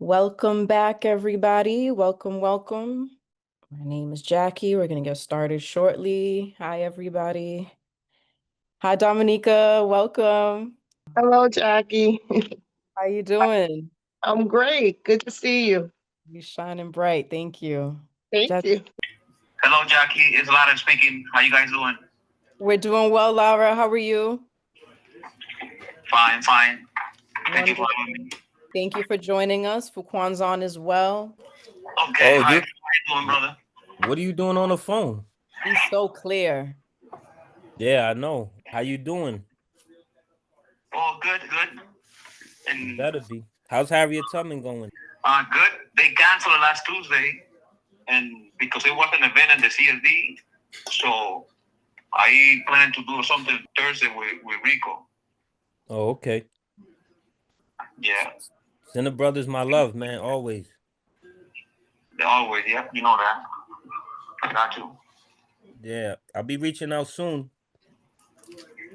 Welcome back, everybody. Welcome, welcome. My name is Jackie. We're going to get started shortly. Hi, everybody. Hi, Dominica. Welcome. Hello, Jackie. How you doing? I'm great. Good to see you. You shining bright. Thank you. Thank you. Hello, Jackie. It's Lara speaking. How you guys doing? We're doing well, Laura. How are you? Fine, fine. Thank you for Wonderful. having me. Thank you for joining us. Fuquan's on as well. Okay, Oh, hi. How you you doing, brother? what are you doing on the phone? He's so clear. Yeah, I know. How you doing? Oh, good, good. You And better be. How's Harriet Tubman going? good. They canceled it last Tuesday, and because it was an event in the CSD, so I plan to do something Thursday with Rico. Oh, okay. Yeah, Send the brothers my love, man, always. they always. Yeah, you know that. I got you. Yeah, I'll be reaching out soon.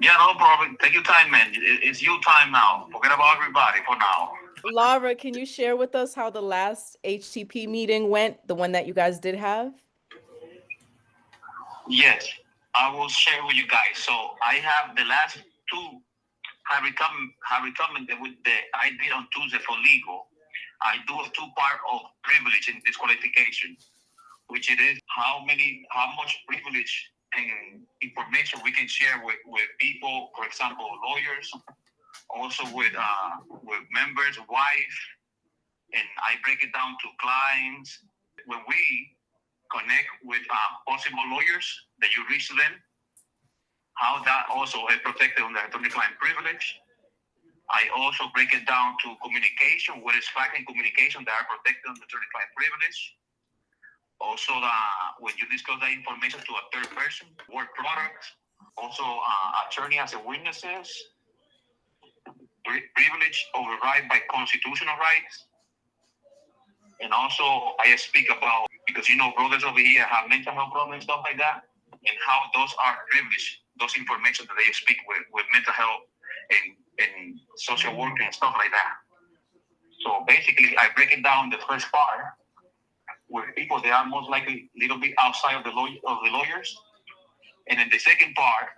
Yeah, no problem. Take your time, man. It's your time now. Forget about everybody for now. Laura, can you share with us how the last HTP meeting went, the one that you guys did have? Yes, I will share with you guys. So I have the last two have with the I did on Tuesday for legal. I do a two-part of privilege and disqualification, which it is how much privilege and information we can share with people, for example, lawyers, also with members, wife, and I break it down to clients. When we connect with possible lawyers that you reach them, how that also is protected under attorney-client privilege. I also break it down to communication, what is fact and communication that are protected under attorney-client privilege. Also, when you disclose that information to a third person, work products, also attorney as a witnesses, privilege override by constitutional rights. And also, I speak about, because brothers over here have mental health problems and stuff like that, and how those are privileged, those information that they speak with mental health and social work and stuff like that. So basically, I break it down the first part with people that are most likely a little bit outside of the lawyers, and in the second part,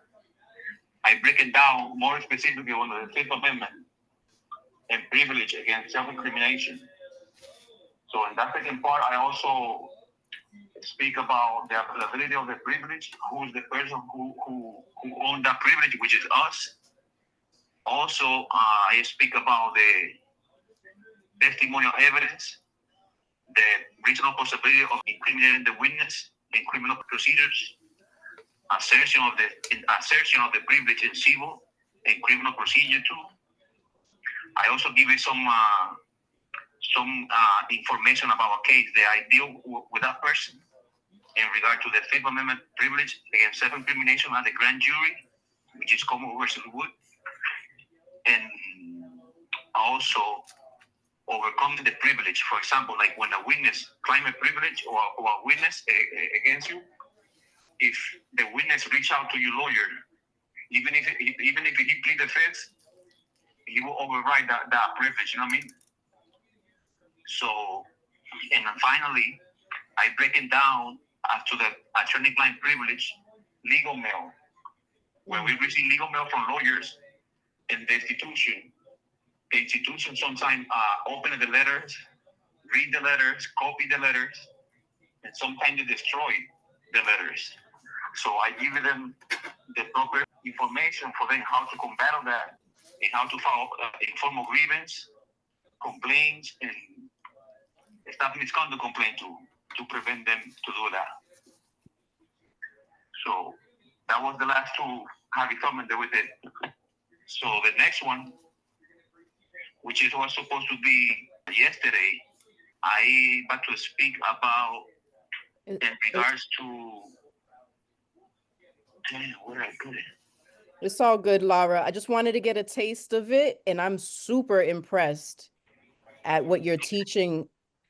I break it down more specifically on the Fifth Amendment and privilege against self-incrimination. So in that second part, I also speak about the availability of the privilege, who is the person who owns that privilege, which is us. Also, I speak about the testimonial evidence, the reasonable possibility of incriminating the witness in criminal procedures, assertion of the privilege in civil and criminal procedure too. I also give you some information about a case that I deal with that person in regard to the Fifth Amendment privilege against self-incrimination at the grand jury, which is Como versus Wood, and also overcoming the privilege. For example, like when a witness claim a privilege or a witness against you, if the witness reach out to your lawyer, even if he plead the fifth, he will override that privilege. You know what I mean? So, and then finally, I break it down to the attorney-client privilege, legal mail. When we receive legal mail from lawyers in the institution sometimes open the letters, read the letters, copy the letters, and sometimes they destroy the letters. So I give them the proper information for them how to combat that and how to file informal grievance, complaints, and staff misconduct complaint to prevent them to do that. So that was the last two Harvey comment that we did. So the next one, which was supposed to be yesterday, I got to speak about in regards to where I put it. It's all good, Laura. I just wanted to get a taste of it, and I'm super impressed at what you're teaching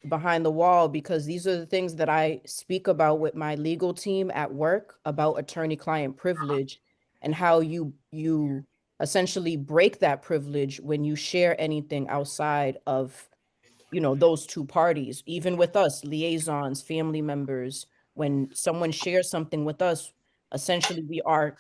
behind the wall, because these are the things that I speak about with my legal team at work about attorney-client privilege and how you essentially break that privilege when you share anything outside of, those two parties. Even with us, liaisons, family members, when someone shares something with us, essentially we are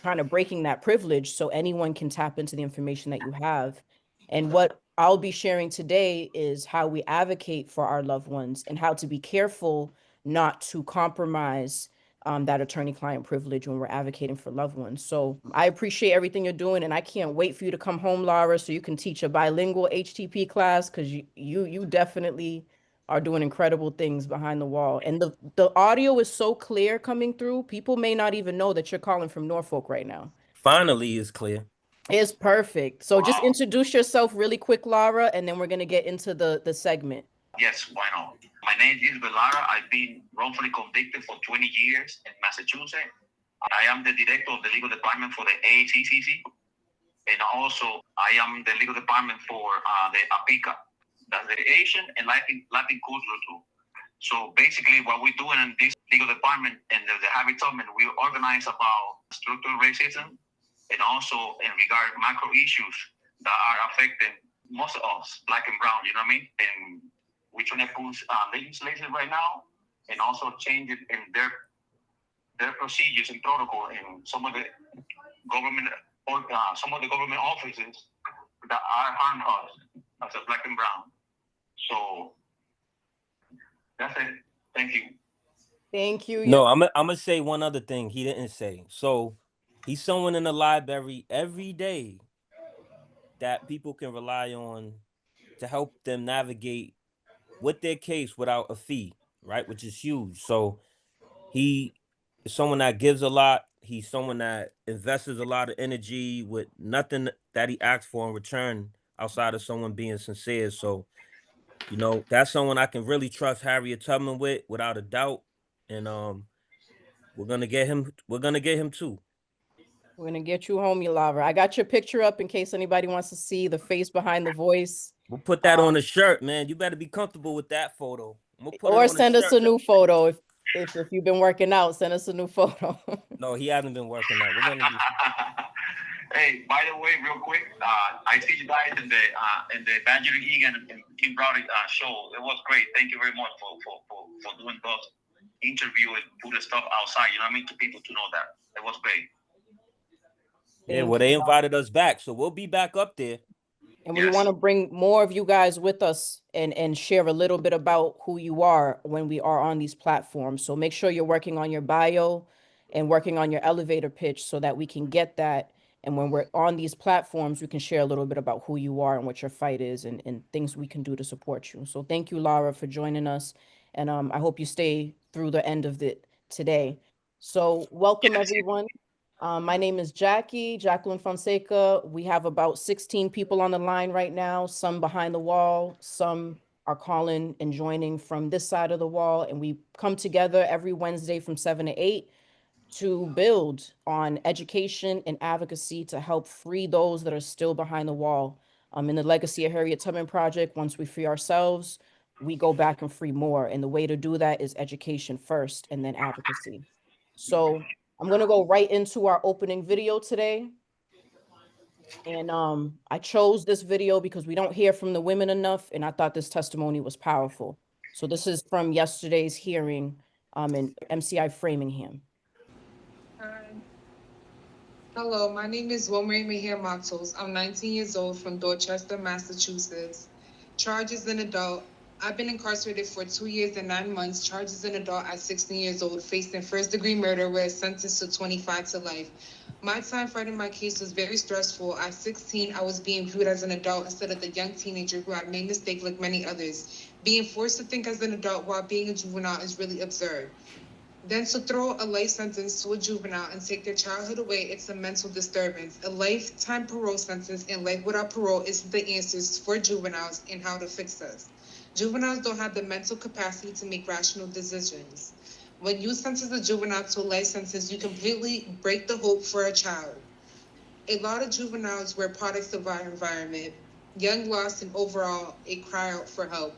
kind of breaking that privilege so anyone can tap into the information that you have. And what I'll be sharing today is how we advocate for our loved ones and how to be careful not to compromise that attorney-client privilege when we're advocating for loved ones. So I appreciate everything you're doing, and I can't wait for you to come home, Laura, so you can teach a bilingual HTP class, because you definitely are doing incredible things behind the wall. And the audio is so clear coming through. People may not even know that you're calling from Norfolk right now. Finally, is clear. It's perfect. So just Wow. introduce yourself really quick, Laura, and then we're going to get into the segment. Yes, why not? My name is Lara. I've been wrongfully convicted for 20 years in Massachusetts. I am the director of the legal department for the HTC, and also I am the legal department for the APICA, that's the Asian and Latin Cultural too. So basically, what we're doing in this legal department and the Harry Tubman, we organize about structural racism and also in regard macro issues that are affecting most of us, black and brown. You know what I mean? And we're trying to push legislation right now, and also change it in their procedures and protocol in some of the government or some of the government offices that are harm us as a black and brown. So that's it. Thank you. Thank you. No, I'm gonna say one other thing he didn't say. So he's someone in the library every day that people can rely on to help them navigate with their case without a fee, right? Which is huge. So he is someone that gives a lot. He's someone that invests a lot of energy with nothing that he asks for in return outside of someone being sincere. So, that's someone I can really trust Harriet Tubman with without a doubt. And we're gonna get him too. We're going to get you home, Laura. I got your picture up in case anybody wants to see the face behind the voice. We'll put that on a shirt, man. You better be comfortable with that photo. We'll put it Or on send a us shirt. a new photo. If you've been working out, send us a new photo. No, he hasn't been working out. We're gonna Hey, by the way, real quick, I see you guys in the Badger Egan and Kim Browdy show. It was great. Thank you very much for doing those interview and put the stuff outside. You know what I mean? To people to know that. It was great. Yeah, well, they invited us back, so we'll be back up there. And we want to bring more of you guys with us and share a little bit about who you are when we are on these platforms. So make sure you're working on your bio and working on your elevator pitch so that we can get that. And when we're on these platforms, we can share a little bit about who you are and what your fight is and things we can do to support you. So thank you, Laura, for joining us. And I hope you stay through the end of it today. So welcome, everyone. My name is Jacqueline Fonseca. We have about 16 people on the line right now, some behind the wall, some are calling and joining from this side of the wall. And we come together every Wednesday from 7 to 8 to build on education and advocacy to help free those that are still behind the wall. In the Legacy of Harriet Tubman Project, once we free ourselves, we go back and free more. And the way to do that is education first and then advocacy. So I'm going to go right into our opening video today. And I chose this video because we don't hear from the women enough, and I thought this testimony was powerful. So this is from yesterday's hearing in MCI Framingham. Hi. Hello, my name is Wilmarie Mahir Matos. I'm 19 years old from Dorchester, Massachusetts. Charged as an adult. I've been incarcerated for 2 years and 9 months. Charged as an adult at 16 years old, facing first-degree murder, where sentenced to 25 to life. My time fighting my case was very stressful. At 16, I was being viewed as an adult instead of the young teenager who had made mistakes like many others. Being forced to think as an adult while being a juvenile is really absurd. Then to throw a life sentence to a juvenile and take their childhood away, it's a mental disturbance. A lifetime parole sentence and life without parole isn't the answers for juveniles and how to fix us. Juveniles don't have the mental capacity to make rational decisions. When you sentence a juvenile to a life sentence, you completely break the hope for a child. A lot of juveniles were products of our environment, young, lost, and overall a cry out for help.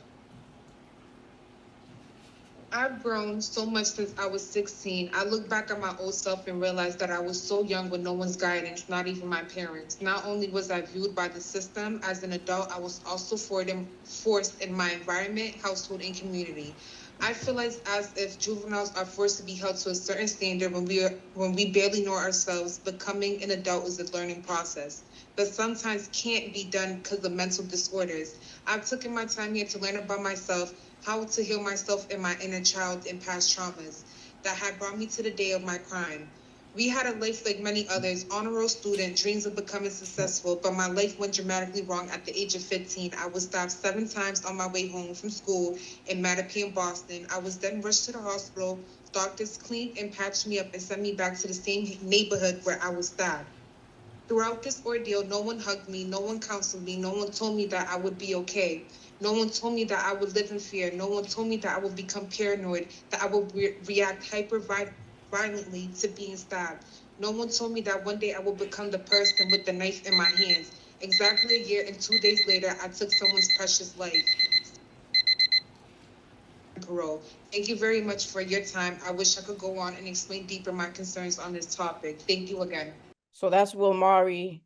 I've grown so much since I was 16. I look back at my old self and realize that I was so young with no one's guidance, not even my parents. Not only was I viewed by the system as an adult, I was also forced in my environment, household, and community. I feel as if juveniles are forced to be held to a certain standard when we barely know ourselves. Becoming an adult is a learning process, but sometimes can't be done because of mental disorders. I've taken my time here to learn about myself, how to heal myself and my inner child and past traumas that had brought me to the day of my crime. We had a life like many others, honor roll student, dreams of becoming successful, but my life went dramatically wrong at the age of 15. I was stabbed 7 times on my way home from school in Mattapian, Boston. I was then rushed to the hospital. Doctors cleaned and patched me up and sent me back to the same neighborhood where I was stabbed. Throughout this ordeal, no one hugged me, no one counseled me, no one told me that I would be okay. No one told me that I would live in fear. No one told me that I would become paranoid, that I would react violently to being stabbed. No one told me that one day I would become the person with the knife in my hands. Exactly a year and 2 days later, I took someone's precious life. Parole. Thank you very much for your time. I wish I could go on and explain deeper my concerns on this topic. Thank you again. So that's Wilmari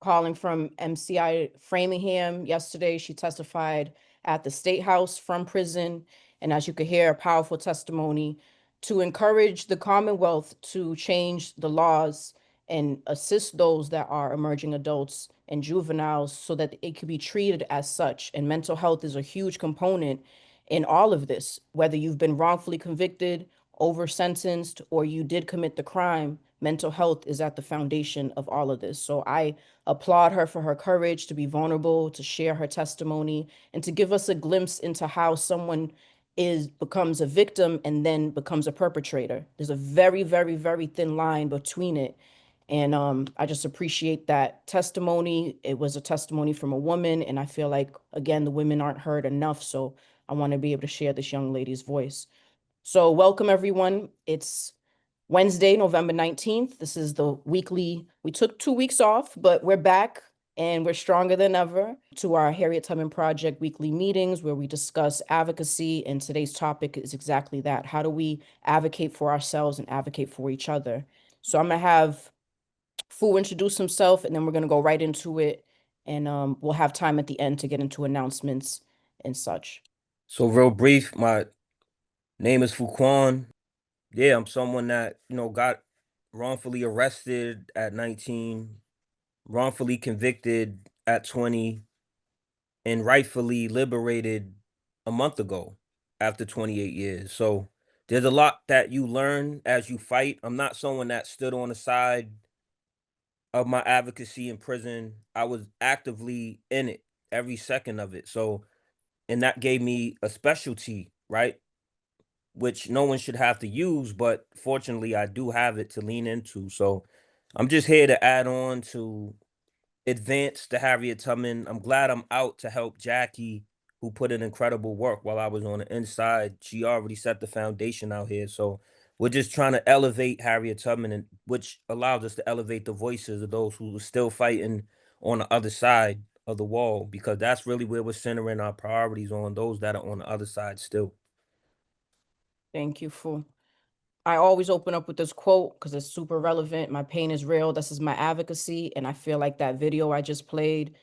calling from MCI Framingham. Yesterday, she testified at the State House from prison. And as you could hear, a powerful testimony to encourage the Commonwealth to change the laws and assist those that are emerging adults and juveniles so that it could be treated as such. And mental health is a huge component in all of this, whether you've been wrongfully convicted, over sentenced, or you did commit the crime. Mental health is at the foundation of all of this. So I applaud her for her courage to be vulnerable, to share her testimony, and to give us a glimpse into how someone becomes a victim and then becomes a perpetrator. There's a very, very, very thin line between it. And I just appreciate that testimony. It was a testimony from a woman, and I feel like, again, the women aren't heard enough. So I want to be able to share this young lady's voice. So welcome, everyone. It's Wednesday, November 19th. This is the weekly, we took 2 weeks off, but we're back and we're stronger than ever to our Harriet Tubman Project weekly meetings where we discuss advocacy. And today's topic is exactly that. How do we advocate for ourselves and advocate for each other? So I'm going to have Fu introduce himself and then we're going to go right into it. And we'll have time at the end to get into announcements and such. So real brief, my name is Fuquan. Yeah, I'm someone that, got wrongfully arrested at 19, wrongfully convicted at 20, and rightfully liberated a month ago after 28 years. So there's a lot that you learn as you fight. I'm not someone that stood on the side of my advocacy in prison. I was actively in it every second of it. So, and that gave me a specialty, right? Which no one should have to use, but fortunately I do have it to lean into. So I'm just here to add on to advance the Harriet Tubman. I'm glad I'm out to help Jackie, who put in incredible work while I was on the inside. She already set the foundation out here. So we're just trying to elevate Harriet Tubman, and which allows us to elevate the voices of those who are still fighting on the other side of the wall, because that's really where we're centering our priorities on those that are on the other side still. Thank you, Fu. I always open up with this quote because it's super relevant. My pain is real. This is my advocacy. And I feel like that video I just played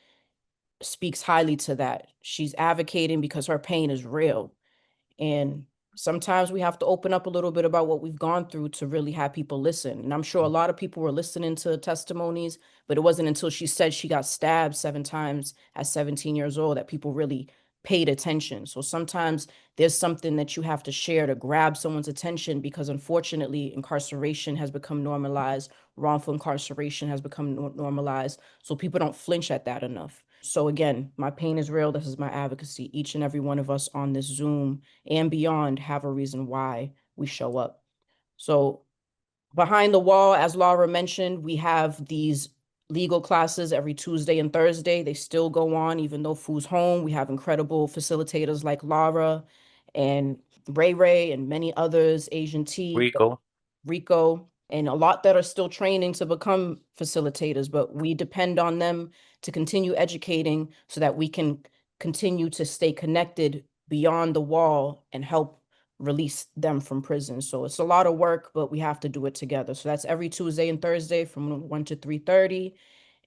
speaks highly to that. She's advocating because her pain is real. And sometimes we have to open up a little bit about what we've gone through to really have people listen. And I'm sure a lot of people were listening to testimonies, but it wasn't until she said she got stabbed 7 times at 17 years old that people really paid attention. So sometimes there's something that you have to share to grab someone's attention, because unfortunately incarceration has become normalized. Wrongful incarceration has become normalized. So people don't flinch at that enough. So again, my pain is real. This is my advocacy. Each and every one of us on this Zoom and beyond have a reason why we show up. So behind the wall, as Laura mentioned, we have these legal classes every Tuesday and Thursday. They still go on, even though Fu's home. We have incredible facilitators like Laura and Ray and many others, Asian T, Rico, and a lot that are still training to become facilitators, but we depend on them to continue educating so that we can continue to stay connected beyond the wall and help release them from prison. So it's a lot of work, but we have to do it together. So that's every Tuesday and Thursday from 1 to 3:30.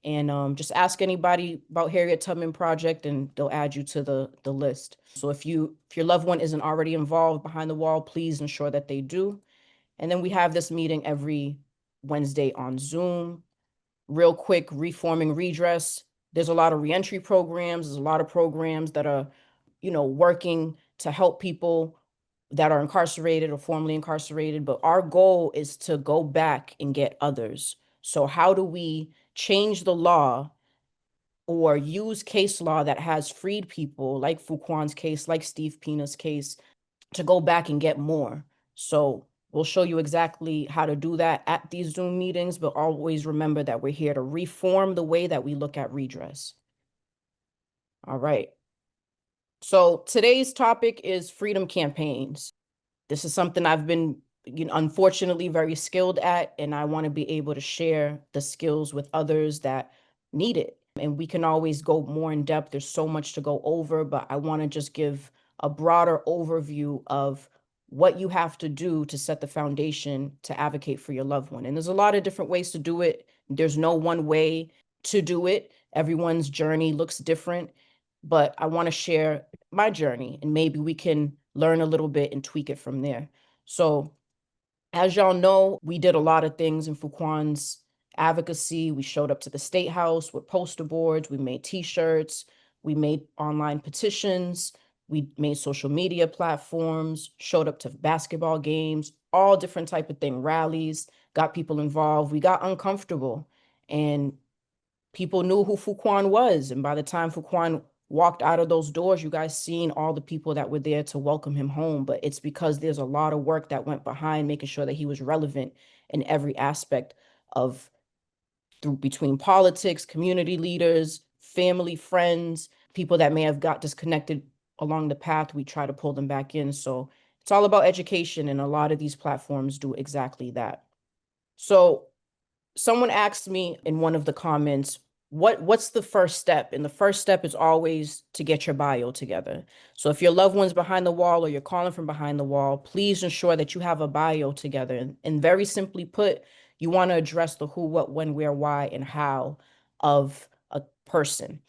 And just ask anybody about Harriet Tubman Project and they'll add you to the list. So if your loved one isn't already involved behind the wall, please ensure that they do. And then we have this meeting every Wednesday on Zoom. Real quick, reforming redress. There's a lot of reentry programs. There's a lot of programs that are, working to help people that are incarcerated or formerly incarcerated. But our goal is to go back and get others. So how do we change the law or use case law that has freed people like Fuquan's case, like Steve Pina's case, to go back and get more? So we'll show you exactly how to do that at these Zoom meetings, but always remember that we're here to reform the way that we look at redress. All right. So today's topic is freedom campaigns. This is something I've been, unfortunately very skilled at, and I want to be able to share the skills with others that need it. And we can always go more in depth. There's so much to go over, but I want to just give a broader overview of what you have to do to set the foundation to advocate for your loved one. And there's a lot of different ways to do it. There's no one way to do it. Everyone's journey looks different, but I want to share my journey and maybe we can learn a little bit and tweak it from there. So as y'all know, we did a lot of things in Fuquan's advocacy. We showed up to the State House with poster boards. We made T-shirts. We made online petitions. We made social media platforms, showed up to basketball games, all different type of thing, rallies, got people involved. We got uncomfortable and people knew who Fuquan was. And by the time Fuquan walked out of those doors, you guys seen all the people that were there to welcome him home. But it's because there's a lot of work that went behind making sure that he was relevant in every aspect of between politics, community leaders, family, friends, people that may have got disconnected along the path. We try to pull them back in. So it's all about education. And a lot of these platforms do exactly that. So someone asked me in one of the comments, what's the first step? And the first step is always to get your bio together. So if your loved one's behind the wall or you're calling from behind the wall, please ensure that you have a bio together. And very simply put, you want to address the who, what, when, where, why, and how of a person.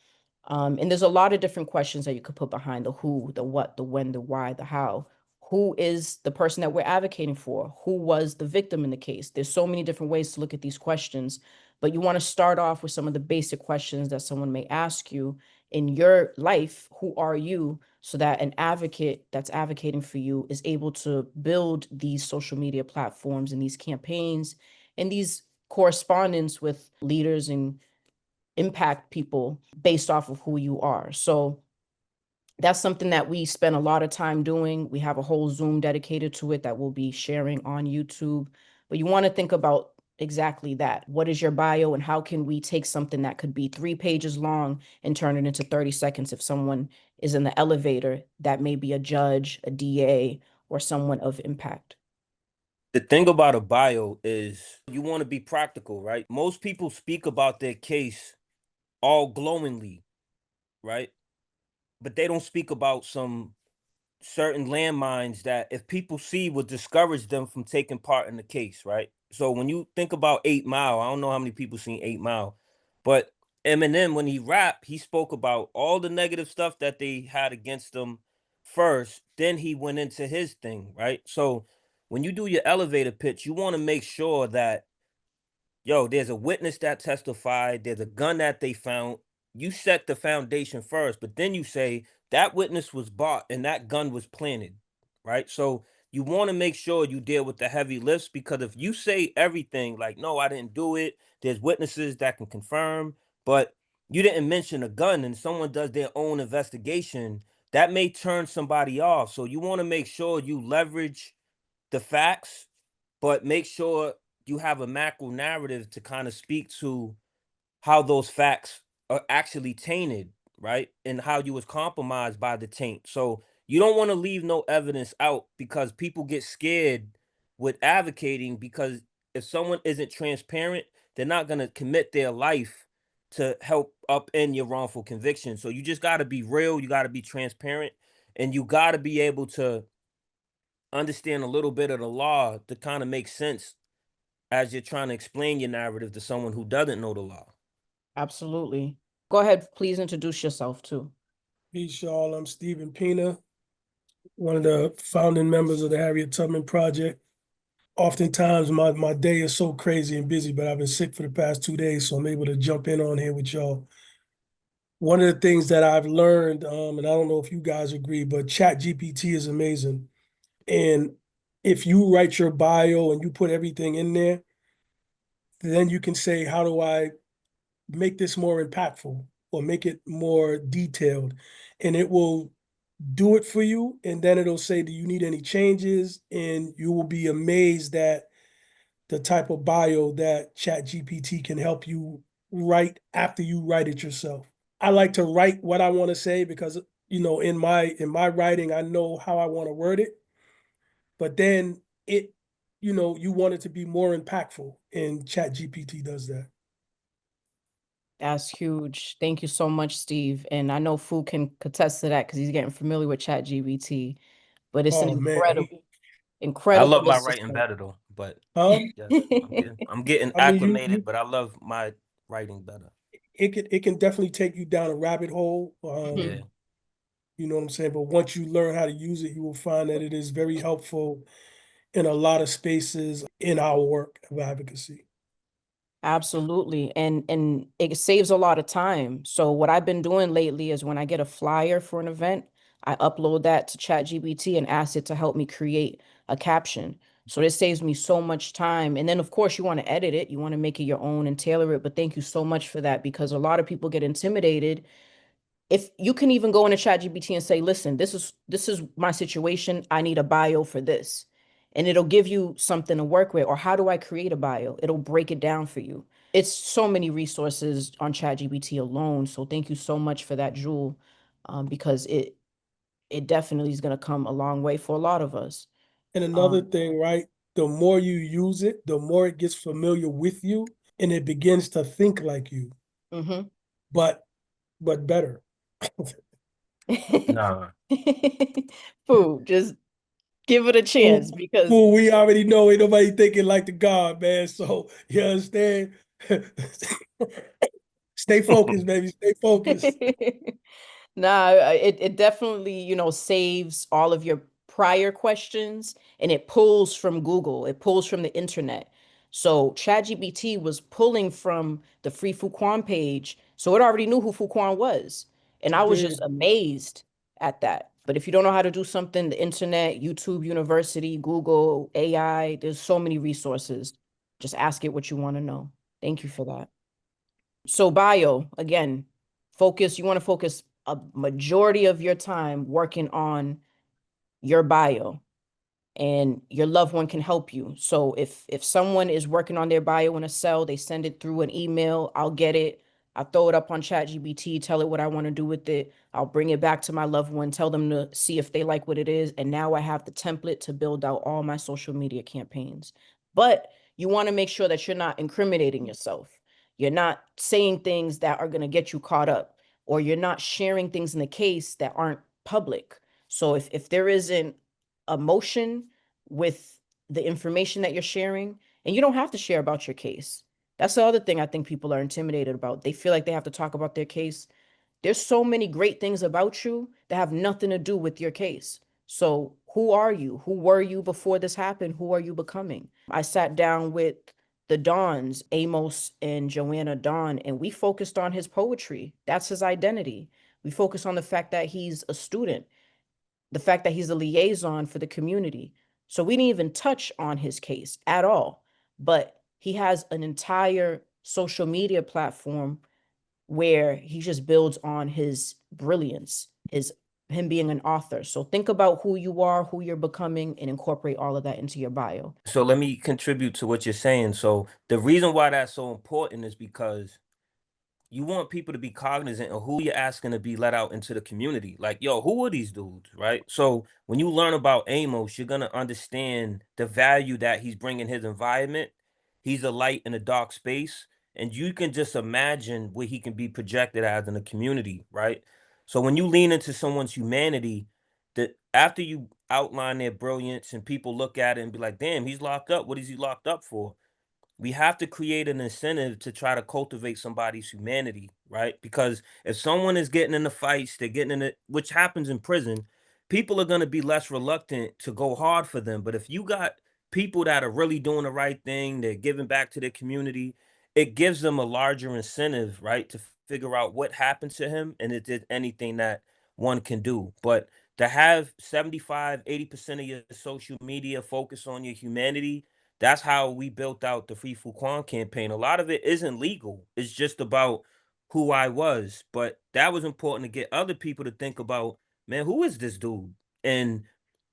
And there's a lot of different questions that you could put behind the who, the what, the when, the why, the how. Who is the person that we're advocating for? Who was the victim in the case? There's so many different ways to look at these questions, but you want to start off with some of the basic questions that someone may ask you in your life. Who are you? So that an advocate that's advocating for you is able to build these social media platforms and these campaigns and these correspondence with leaders and impact people based off of who you are. So that's something that we spend a lot of time doing. We have a whole Zoom dedicated to it that we'll be sharing on YouTube. But you want to think about exactly that. What is your bio and how can we take something that could be 3 pages long and turn it into 30 seconds if someone is in the elevator that may be a judge, a DA, or someone of impact? The thing about a bio is you want to be practical, right? Most people speak about their case all glowingly, right? But they don't speak about some certain landmines that if people see would discourage them from taking part in the case, right? So when you think about 8 Mile, I don't know how many people seen 8 Mile, but Eminem, when he rapped, he spoke about all the negative stuff that they had against him first, then he went into his thing, right? So when you do your elevator pitch, you want to make sure that there's a witness that testified, there's a gun that they found. You set the foundation first, but then you say that witness was bought and that gun was planted, right? So you want to make sure you deal with the heavy lifts because if you say everything like, no, I didn't do it, there's witnesses that can confirm, but you didn't mention a gun and someone does their own investigation, that may turn somebody off. So you want to make sure you leverage the facts, but make sure you have a macro narrative to kind of speak to how those facts are actually tainted, right? And how you was compromised by the taint. So you don't want to leave no evidence out because people get scared with advocating because if someone isn't transparent, they're not going to commit their life to help upend your wrongful conviction. So you just got to be real, you got to be transparent, and you got to be able to understand a little bit of the law to kind of make sense as you're trying to explain your narrative to someone who doesn't know the law. Absolutely. Go ahead, please introduce yourself too. Peace, y'all. I'm Stephen Pina, one of the founding members of the Harriet Tubman Project. Oftentimes, my day is so crazy and busy, but I've been sick for the past 2 days, so I'm able to jump in on here with y'all. One of the things that I've learned, and I don't know if you guys agree, but ChatGPT is amazing. And if you write your bio and you put everything in there, then you can say, how do I make this more impactful or make it more detailed? And it will do it for you. And then it'll say, do you need any changes? And you will be amazed at the type of bio that ChatGPT can help you write after you write it yourself. I like to write what I want to say because, in my writing, I know how I want to word it. But then you want it to be more impactful, and ChatGPT does that. That's huge. Thank you so much, Steve. And I know Fu can contest to that because he's getting familiar with ChatGPT, but it's an Oh man, incredible, I incredible love my writing assistant. better though, but huh? yes, I'm getting I mean, acclimated, but I love my writing better. it can definitely take you down a rabbit hole. Yeah. You know what I'm saying? But once you learn how to use it, you will find that it is very helpful in a lot of spaces in our work of advocacy. Absolutely. And it saves a lot of time. So what I've been doing lately is when I get a flyer for an event, I upload that to ChatGPT and ask it to help me create a caption. So this saves me so much time. And then of course you want to edit it, you want to make it your own and tailor it. But thank you so much for that because a lot of people get intimidated. If you can even go into ChatGPT and say, listen, this is my situation. I need a bio for this. And it'll give you something to work with. Or how do I create a bio? It'll break it down for you. It's so many resources on ChatGPT alone. So thank you so much for that, Jewel, because it definitely is going to come a long way for a lot of us. And another thing, right? The more you use it, the more it gets familiar with you and it begins to think like you, Mhm. but better. Nah. Food, just give it a chance Fool, because fool, we already know ain't nobody thinking like the God, man. So you understand? Stay focused, baby. Stay focused. Nah, it definitely, saves all of your prior questions and it pulls from Google. It pulls from the internet. So ChatGPT was pulling from the Free Fuquan page. So it already knew who Fuquan was. And I It was just did. amazed at that. But if you don't know how to do something, the internet, YouTube University, Google, AI, there's so many resources. Just ask it what you want to know. Thank you for that. So bio, again, you want to focus a majority of your time working on your bio and your loved one can help you. So if someone is working on their bio in a cell, they send it through an email, I'll get it. I'll throw it up on ChatGPT, tell it what I want to do with it. I'll bring it back to my loved one, tell them to see if they like what it is. And now I have the template to build out all my social media campaigns. But you want to make sure that you're not incriminating yourself. You're not saying things that are going to get you caught up, or you're not sharing things in the case that aren't public. So if there isn't emotion with the information that you're sharing, and you don't have to share about your case. That's the other thing I think people are intimidated about. They feel like they have to talk about their case. There's so many great things about you that have nothing to do with your case. So who are you? Who were you before this happened? Who are you becoming? I sat down with the Dons, Amos and Joanna Don, and we focused on his poetry. That's his identity. We focused on the fact that he's a student, the fact that he's a liaison for the community. So we didn't even touch on his case at all. But he has an entire social media platform where he just builds on his brilliance, him being an author. So think about who you are, who you're becoming, and incorporate all of that into your bio. So let me contribute to what you're saying. So the reason why that's so important is because you want people to be cognizant of who you're asking to be let out into the community. Like, yo, who are these dudes, right? So when you learn about Amos, you're gonna understand the value that he's bringing his environment. He's a light in a dark space, and you can just imagine what he can be projected as in the community, right? So when you lean into someone's humanity, that after you outline their brilliance and people look at it and be like, damn, he's locked up. What is he locked up for? We have to create an incentive to try to cultivate somebody's humanity, right? Because if someone is getting into fights, they're getting in it, which happens in prison, people are going to be less reluctant to go hard for them. But if you got people that are really doing the right thing, they're giving back to their community, it gives them a larger incentive, right, to figure out what happened to him and if there's anything that one can do. But to have 75, 80% of your social media focus on your humanity, that's how we built out the Free Fuquan campaign. A lot of it isn't legal. It's just about who I was. But that was important to get other people to think about, man, who is this dude? And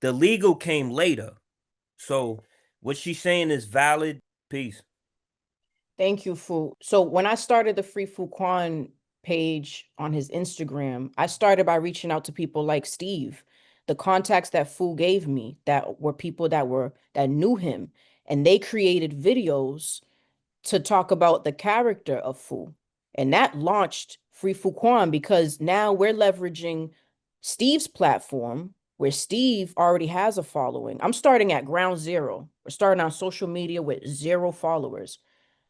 the legal came later. So what she's saying is valid. Peace. Thank you, Fu. So when I started the Free Fuquan page on his Instagram, I started by reaching out to people like Steve. The contacts that Fu gave me that were people that knew him, and they created videos to talk about the character of Fu. And that launched Free Fuquan because now we're leveraging Steve's platform where Steve already has a following. I'm starting at ground zero. We're starting on social media with 0 followers.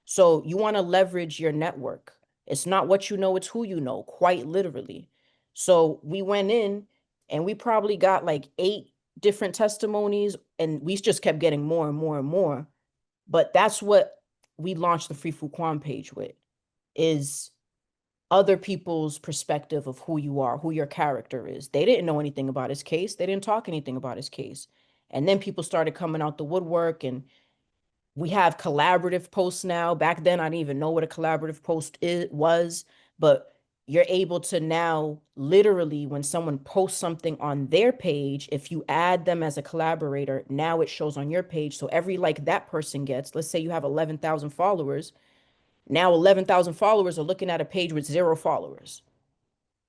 So you want to leverage your network. It's not what you know, it's who you know, quite literally. So we went in and we probably got like 8 different testimonies, and we just kept getting more and more and more. But that's what we launched the Free Fuquan page with, is other people's perspective of who you are, who your character is. They didn't know anything about his case. They didn't talk anything about his case. And then people started coming out the woodwork, and we have collaborative posts now. Back then, I didn't even know what a collaborative post was, but you're able to now literally, when someone posts something on their page, if you add them as a collaborator, now it shows on your page. So every like that person gets, let's say you have 11,000 followers, now 11,000 followers are looking at a page with 0 followers.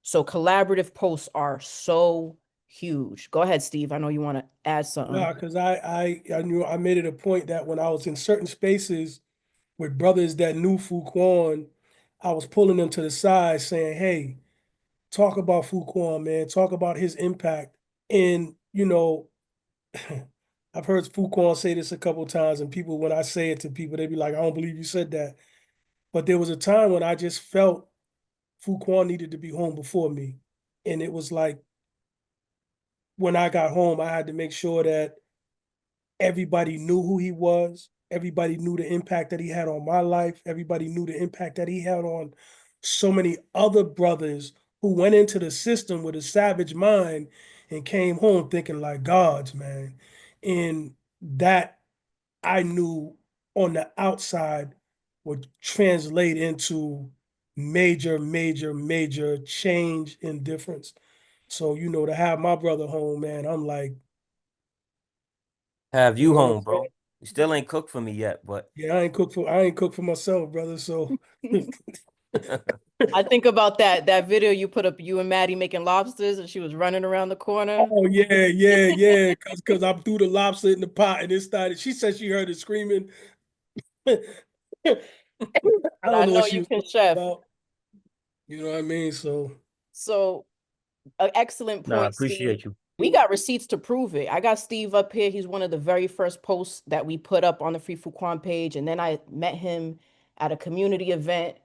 So collaborative posts are so huge. Go ahead, Steve. I know you want to add something. Nah, because I knew I made it a point that when I was in certain spaces with brothers that knew Fuquan, I was pulling them to the side saying, hey, talk about Fuquan, man. Talk about his impact. And, I've heard Fuquan say this a couple times, and people, when I say it to people, they be like, I don't believe you said that. But there was a time when I just felt Fuquan needed to be home before me. And it was like, when I got home, I had to make sure that everybody knew who he was. Everybody knew the impact that he had on my life. Everybody knew the impact that he had on so many other brothers who went into the system with a savage mind and came home thinking like gods, man. And that I knew on the outside would translate into major, major, major change and difference. So, to have my brother home, man, I'm like, Have you you know what I'm home, saying? bro. You still ain't cooked for me yet, but Yeah, I ain't cooked for myself, brother. So I think about that video you put up, you and Maddie making lobsters, and she was running around the corner. oh yeah, yeah, yeah. Cause I threw the lobster in the pot and it started. She said she heard it screaming. I But I don't know what know she you was can talking chef. about. You know what I mean? So So, an excellent nah, I point, Steve. appreciate you. We got receipts to prove it. I got Steve up here. He's one of the very first posts that we put up on the Free Fuquan page. And then I met him at a community event.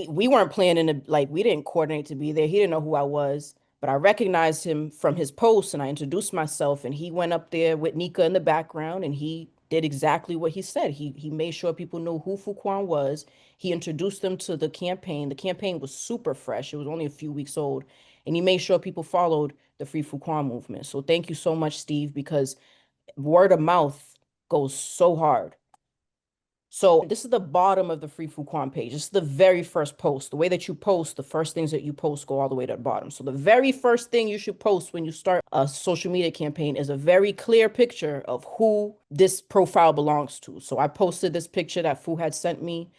We weren't planning to, like, we didn't coordinate to be there. He didn't know who I was, but I recognized him from his post, and I introduced myself, and he went up there with Nika in the background, and he did exactly what he said. He made sure people knew who Fuquan was. He introduced them to the campaign. The campaign was super fresh. It was only a few weeks old, and he made sure people followed the Free Fuquan movement. So thank you so much, Steve, because word of mouth goes so hard. So this is the bottom of the Free Fuquan page. This is the very first post. The way that you post, the first things that you post go all the way to the bottom. So the very first thing you should post when you start a social media campaign is a very clear picture of who this profile belongs to. So I posted this picture that Fu had sent me,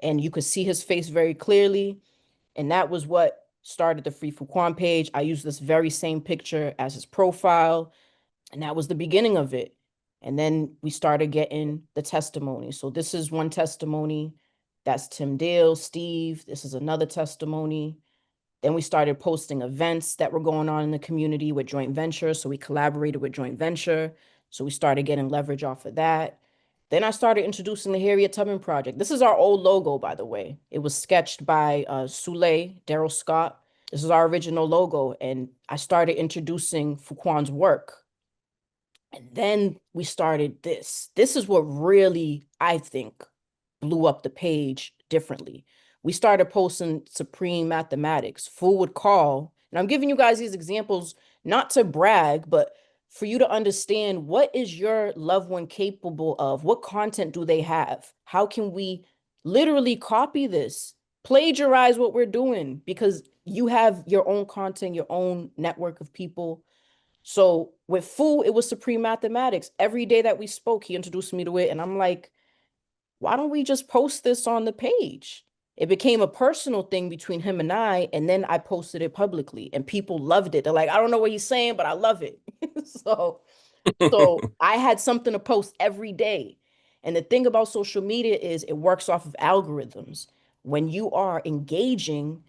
and you could see his face very clearly. And that was what started the Free Fuquan page. I used this very same picture as his profile, and that was the beginning of it. And then we started getting the testimony. So this is one testimony. That's Tim Dale, Steve. This is another testimony. Then we started posting events that were going on in the community with joint venture. So we collaborated with joint venture. So we started getting leverage off of that. Then I started introducing the Harriet Tubman Project. This is our old logo, by the way. It was sketched by Sule, Daryl Scott. This is our original logo. And I started introducing Fuquan's work. And then we started this. This is what really, I think, blew up the page differently. We started posting Supreme Mathematics. Fool would call, and I'm giving you guys these examples not to brag, but for you to understand, what is your loved one capable of? What content do they have? How can we literally copy this, plagiarize what we're doing? Because you have your own content, your own network of people. So with Fool, it was Supreme Mathematics. Every day that we spoke, he introduced me to it, and I'm like, why don't we just post this on the page? It became a personal thing between him and then I posted it publicly, and people loved it. They're like, I don't know what he's saying, but I love it. so I had something to post every day. And the thing about social media is it works off of algorithms. When you are engaging,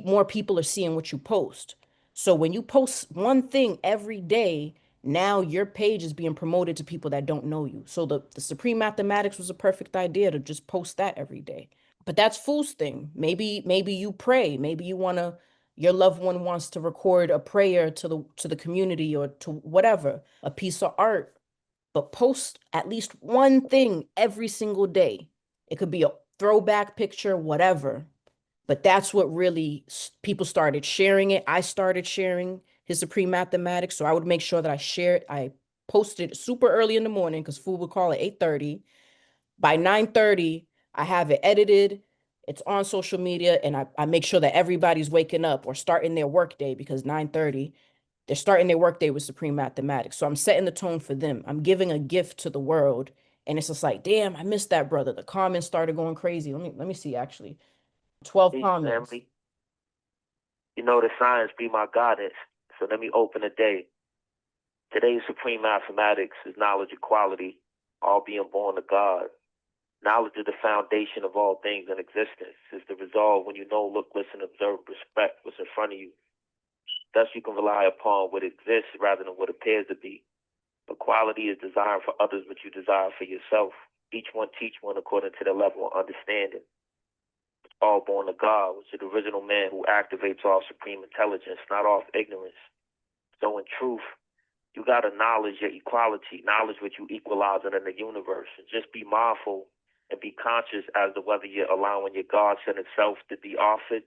more people are seeing what you post. So when you post one thing every day, now your page is being promoted to people that don't know you. So the Supreme Mathematics was a perfect idea to just post that every day. But that's Fool's thing. Maybe you pray. Maybe your loved one wants to record a prayer to the community or to whatever, a piece of art, but post at least one thing every single day. It could be a throwback picture, whatever. But that's what really people started sharing it. I started sharing his Supreme Mathematics. So I would make sure that I posted it super early in the morning because Fool would call at 8:30. By 9:30, I have it edited. It's on social media, and I make sure that everybody's waking up or starting their workday because 9:30, they're starting their workday with Supreme Mathematics. So I'm setting the tone for them. I'm giving a gift to the world. And it's just like, damn, I missed that, brother. The comments started going crazy. Let me see, actually. 12 Peace, comments. family. You know the science be my guidance, so let me open the day. Today's supreme mathematics is knowledge equality, all being born of God. Knowledge is the foundation of all things in existence. It's the resolve when you know, look, listen, observe, respect what's in front of you. Thus you can rely upon what exists rather than what appears to be. Equality is desired for others what you desire for yourself. Each one teach one according to their level of understanding. All born of God, which is the original man who activates all supreme intelligence, not off ignorance. So in truth, you got to knowledge your equality, knowledge what you equalizing in the universe. And just be mindful and be conscious as to whether you're allowing your God-centered self to be offered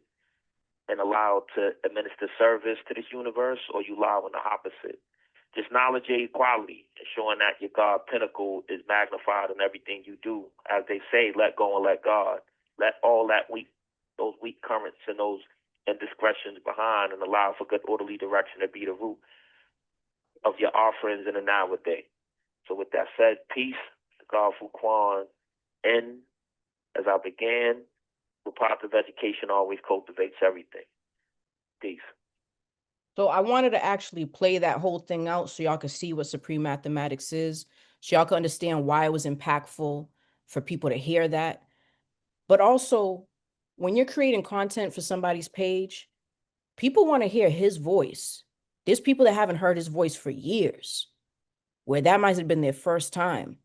and allowed to administer service to this universe, or you allowing the opposite. Just knowledge your equality, ensuring that your God pinnacle is magnified in everything you do. As they say, let go and let God. Let all those weak currents and those indiscretions behind, and allow for good orderly direction to be the root of your offerings in the nowadays. So with that said, peace, God Fuquan, and as I began, the positive education always cultivates everything. Peace. So I wanted to actually play that whole thing out so y'all could see what Supreme Mathematics is, so y'all could understand why it was impactful for people to hear that. But also, when you're creating content for somebody's page, people want to hear his voice. There's people that haven't heard his voice for years, where that might have been their first time.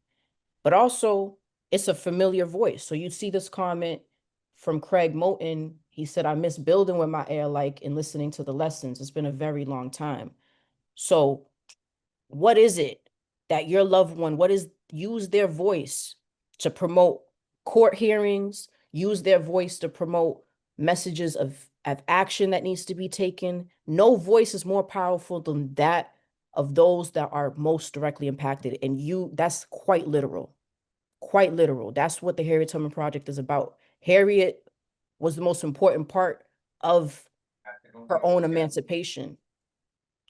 But also, it's a familiar voice. So you see this comment from Craig Moten. He said, I miss building with my air like and listening to the lessons. It's been a very long time. So what is it that your loved one, use their voice to promote court hearings, use their voice to promote messages of action that needs to be taken. No voice is more powerful than that of those that are most directly impacted. And that's quite literal. Quite literal. That's what the Harriet Tubman Project is about. Harriet was the most important part of her own emancipation.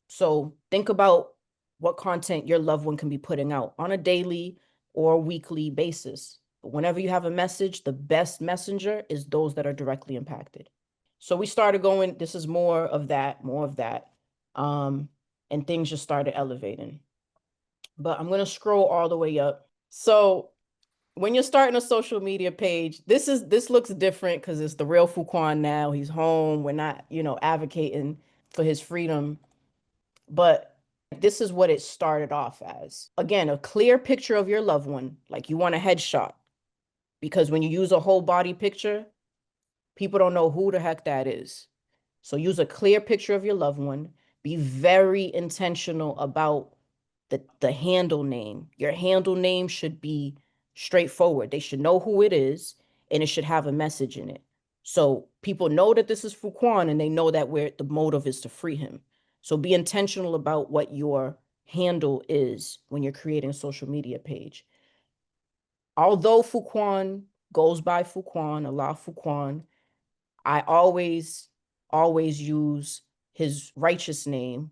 So think about what content your loved one can be putting out on a daily or weekly basis. But whenever you have a message, the best messenger is those that are directly impacted. So we started going, this is more of that. And things just started elevating. But I'm going to scroll all the way up. So when you're starting a social media page, this looks different because it's the real Fuquan now. He's home. We're not, advocating for his freedom. But this is what it started off as. Again, a clear picture of your loved one, like you want a headshot. Because when you use a whole body picture, people don't know who the heck that is. So use a clear picture of your loved one. Be very intentional about the handle name. Your handle name should be straightforward. They should know who it is, and it should have a message in it. So people know that this is Fuquan, and they know that the motive is to free him. So be intentional about what your handle is when you're creating a social media page. Although Fuquan goes by Fuquan, Allah Fuquan, I always use his righteous name,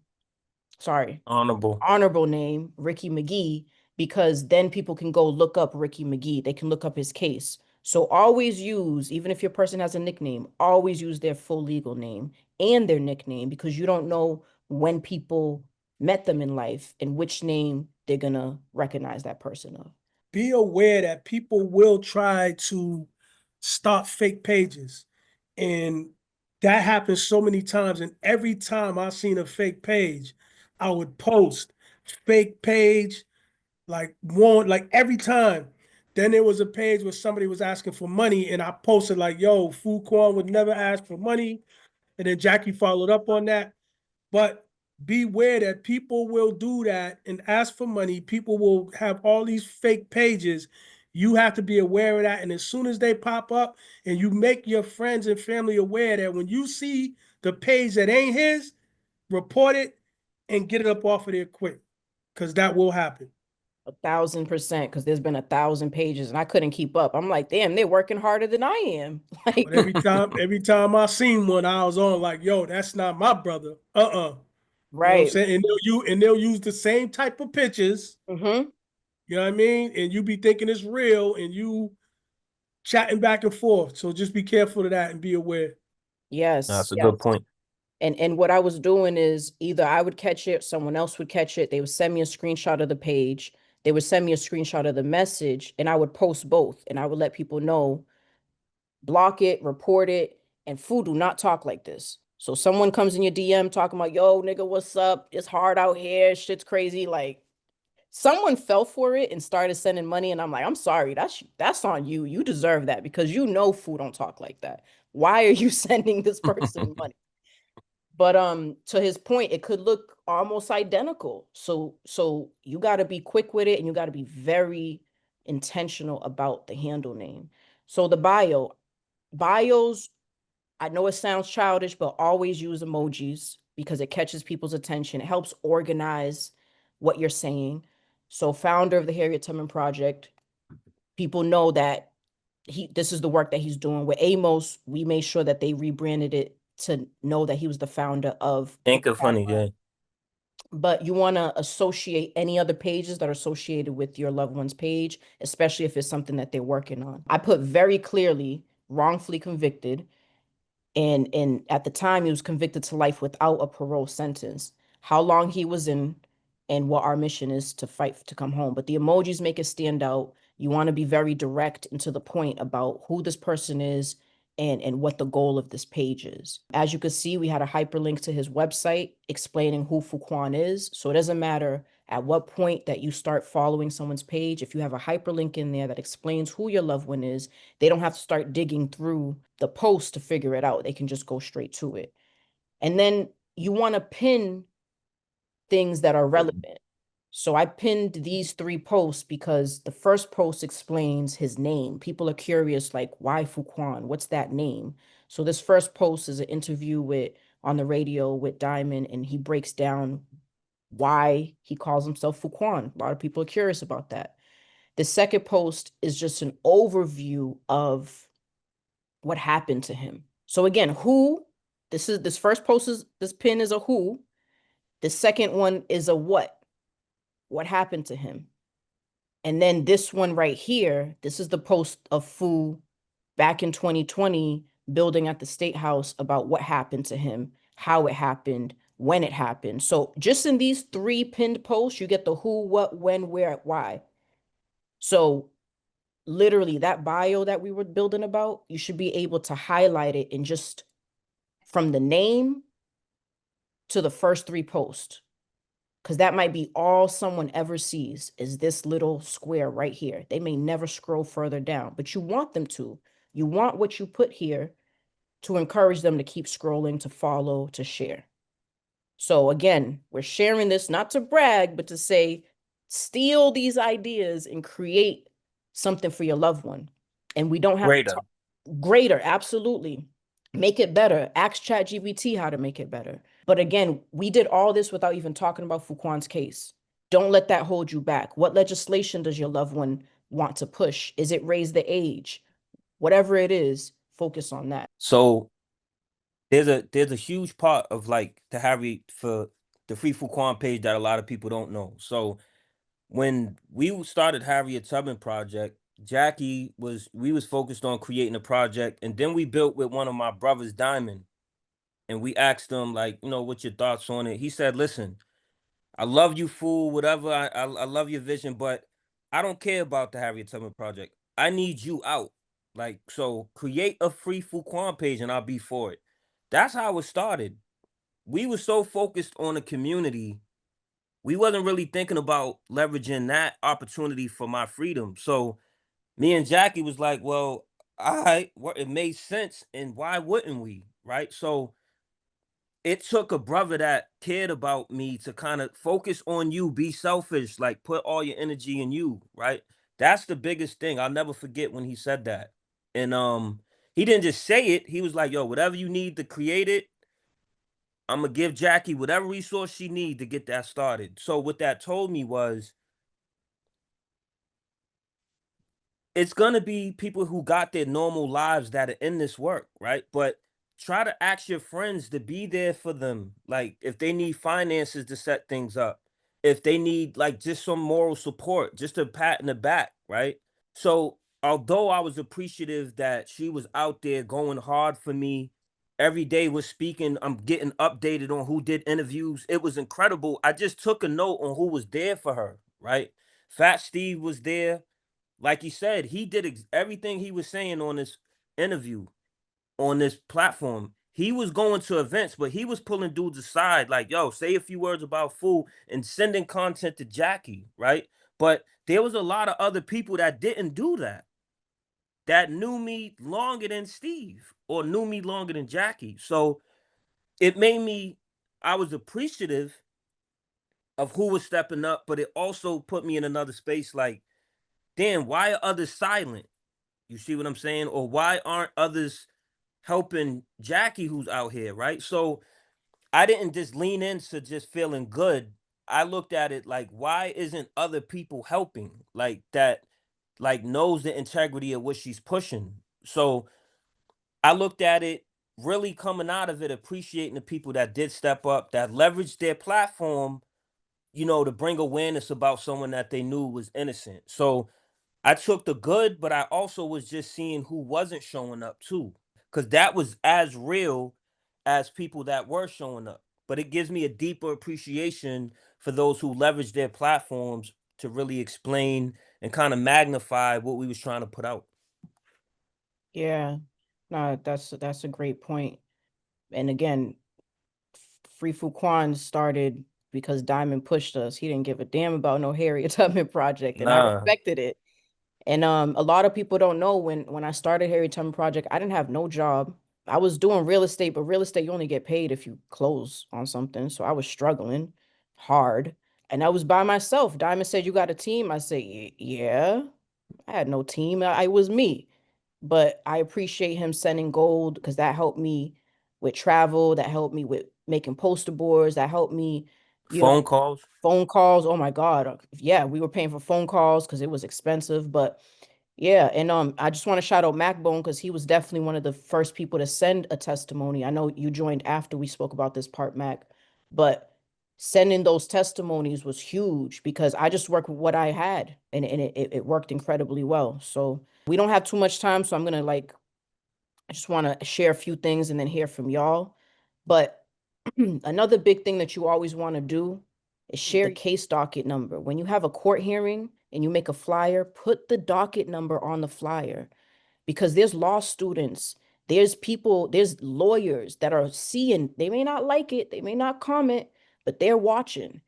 honorable name, Ricky McGee, because then people can go look up Ricky McGee. They can look up his case. So always use, even if your person has a nickname, always use their full legal name and their nickname, because you don't know when people met them in life and which name they're going to recognize that person of. Be aware that people will try to start fake pages. And that happens so many times. And every time I seen a fake page, I would post fake page, like every time. Then there was a page where somebody was asking for money, and I posted like, yo, Fuquan would never ask for money. And then Jackie followed up on that. But beware that people will do that and ask for money. People will have all these fake pages. You have to be aware of that. And as soon as they pop up, and you make your friends and family aware that when you see the page that ain't his, report it and get it up off of there quick, because that will happen. 1,000%, because there's been 1,000 pages and I couldn't keep up. I'm like, damn, they're working harder than I am. Like, But every time I seen one, I was on like, yo, that's not my brother. You know what I'm right. saying? And they'll use the same type of pictures. Mm-hmm. You know what I mean? And you be thinking it's real, and you chatting back and forth. So just be careful of that and be aware. Yes. That's a yes. good point. And what I was doing is either I would catch it, someone else would catch it. They would send me a screenshot of the page. They would send me a screenshot of the message, and I would post both. And I would let people know, block it, report it, and Fu do not talk like this. So someone comes in your DM talking about, yo, nigga, what's up? It's hard out here. Shit's crazy. Like, someone fell for it and started sending money, and I'm like, I'm sorry, that's on you. You deserve that, because Fu don't talk like that. Why are you sending this person money? But to his point, it could look almost identical. So you got to be quick with it, and you got to be very intentional about the handle name. So the bios, I know it sounds childish, but always use emojis because it catches people's attention. It helps organize what you're saying. So founder of the Harriet Tubman Project, people know that this is the work that he's doing. With Amos, we made sure that they rebranded it to know that he was the founder of Think of funny, yeah. But you want to associate any other pages that are associated with your loved one's page, especially if it's something that they're working on. I put very clearly wrongfully convicted, and at the time he was convicted to life without a parole sentence. How long he was in, and what our mission is to fight to come home. But the emojis make it stand out. You want to be very direct and to the point about who this person is and what the goal of this page is. As you can see, we had a hyperlink to his website explaining who Fuquan is. So it doesn't matter at what point that you start following someone's page. If you have a hyperlink in there that explains who your loved one is, they don't have to start digging through the post to figure it out. They can just go straight to it. And then you want to pin things that are relevant. So I pinned these 3 posts because the first post explains his name. People are curious, like, why Fuquan? What's that name? So this first post is an interview on the radio with Diamond, and he breaks down why he calls himself Fuquan. A lot of people are curious about that. The second post is just an overview of what happened to him. So again, this first post this pin is a who. The second one is a what happened to him. And then this one right here, this is the post of Fu back in 2020 building at the State House about what happened to him, how it happened, when it happened. So just in these 3 pinned posts, you get the who, what, when, where, why. So literally that bio that we were building about, you should be able to highlight it and just from the name to the first 3 posts. Because that might be all someone ever sees is this little square right here. They may never scroll further down, but you want them to. You want what you put here to encourage them to keep scrolling, to follow, to share. So again, we're sharing this not to brag, but to say, steal these ideas and create something for your loved one. And we don't have Greater. greater, absolutely. Make it better. Ask ChatGPT how to make it better. But again, we did all this without even talking about Fuquan's case. Don't let that hold you back. What legislation does your loved one want to push? Is it raise the age? Whatever it is, focus on that. So there's a huge part of like the Harry for the Free Fuquan page that a lot of people don't know. So when we started Harriet Tubman Project, we was focused on creating a project, and then we built with one of my brothers, Diamond, and we asked him like, what's your thoughts on it? He said, listen, I love you, fool, whatever. I love your vision, but I don't care about the Harriet Tubman Project. I need you out. Like, so create a Free Fuquan page and I'll be for it. That's how it started. We were so focused on the community, we wasn't really thinking about leveraging that opportunity for my freedom. So me and Jackie was like, well, all right, it made sense, and why wouldn't we? Right. So it took a brother that cared about me to kind of focus on you, be selfish, like put all your energy in you, right? That's the biggest thing. I'll never forget when he said that. And he didn't just say it, he was like, yo, whatever you need to create it, I'm gonna give Jackie whatever resource she need to get that started. So what that told me was it's gonna be people who got their normal lives that are in this work, right? But try to ask your friends to be there for them. Like if they need finances to set things up, if they need like just some moral support, just a pat in the back, right? So although I was appreciative that she was out there going hard for me, every day was speaking, I'm getting updated on who did interviews. It was incredible. I just took a note on who was there for her, right? Fat Steve was there. Like you said, he did everything he was saying on this interview, on this platform. He was going to events, but he was pulling dudes aside, like, yo, say a few words about food and sending content to Jackie, right? But there was a lot of other people that didn't do that, that knew me longer than Steve or knew me longer than Jackie. So it made me, I was appreciative of who was stepping up, but it also put me in another space like, damn, why are others silent? You see what I'm saying? Or why aren't others helping Jackie who's out here, right? So I didn't just lean into just feeling good. I looked at it like, why isn't other people helping? Like that, like knows the integrity of what she's pushing. So I looked at it really coming out of it, appreciating the people that did step up, that leveraged their platform, to bring awareness about someone that they knew was innocent. So I took the good, but I also was just seeing who wasn't showing up too, because that was as real as people that were showing up. But it gives me a deeper appreciation for those who leverage their platforms to really explain and kind of magnify what we was trying to put out. Yeah, no, that's a great point. And again, Free Fuquan started because Diamond pushed us. He didn't give a damn about no Harriet Tubman Project, and I Nah, respected it. And a lot of people don't know when I started Harriet Tubman Project, I didn't have no job. I was doing real estate, but real estate you only get paid if you close on something. So I was struggling hard, and I was by myself. Diamond said, "You got a team?" I said, "Yeah." I had no team. I was me. But I appreciate him sending gold because that helped me with travel, that helped me with making poster boards, that helped me, phone calls. phone calls. Oh my God. Yeah, we were paying for phone calls because it was expensive. But yeah, and I just want to shout out Macbone because he was definitely one of the first people to send a testimony. I know you joined after we spoke about this part, Mac, but sending those testimonies was huge because I just worked with what I had and it worked incredibly well. So we don't have too much time, so I'm gonna I just want to share a few things and then hear from y'all. But another big thing that you always want to do is share the case docket number. When you have a court hearing, and you make a flyer, put the docket number on the flyer, because there's law students, there's people, there's lawyers that are seeing, they may not like it, they may not comment, but they're watching.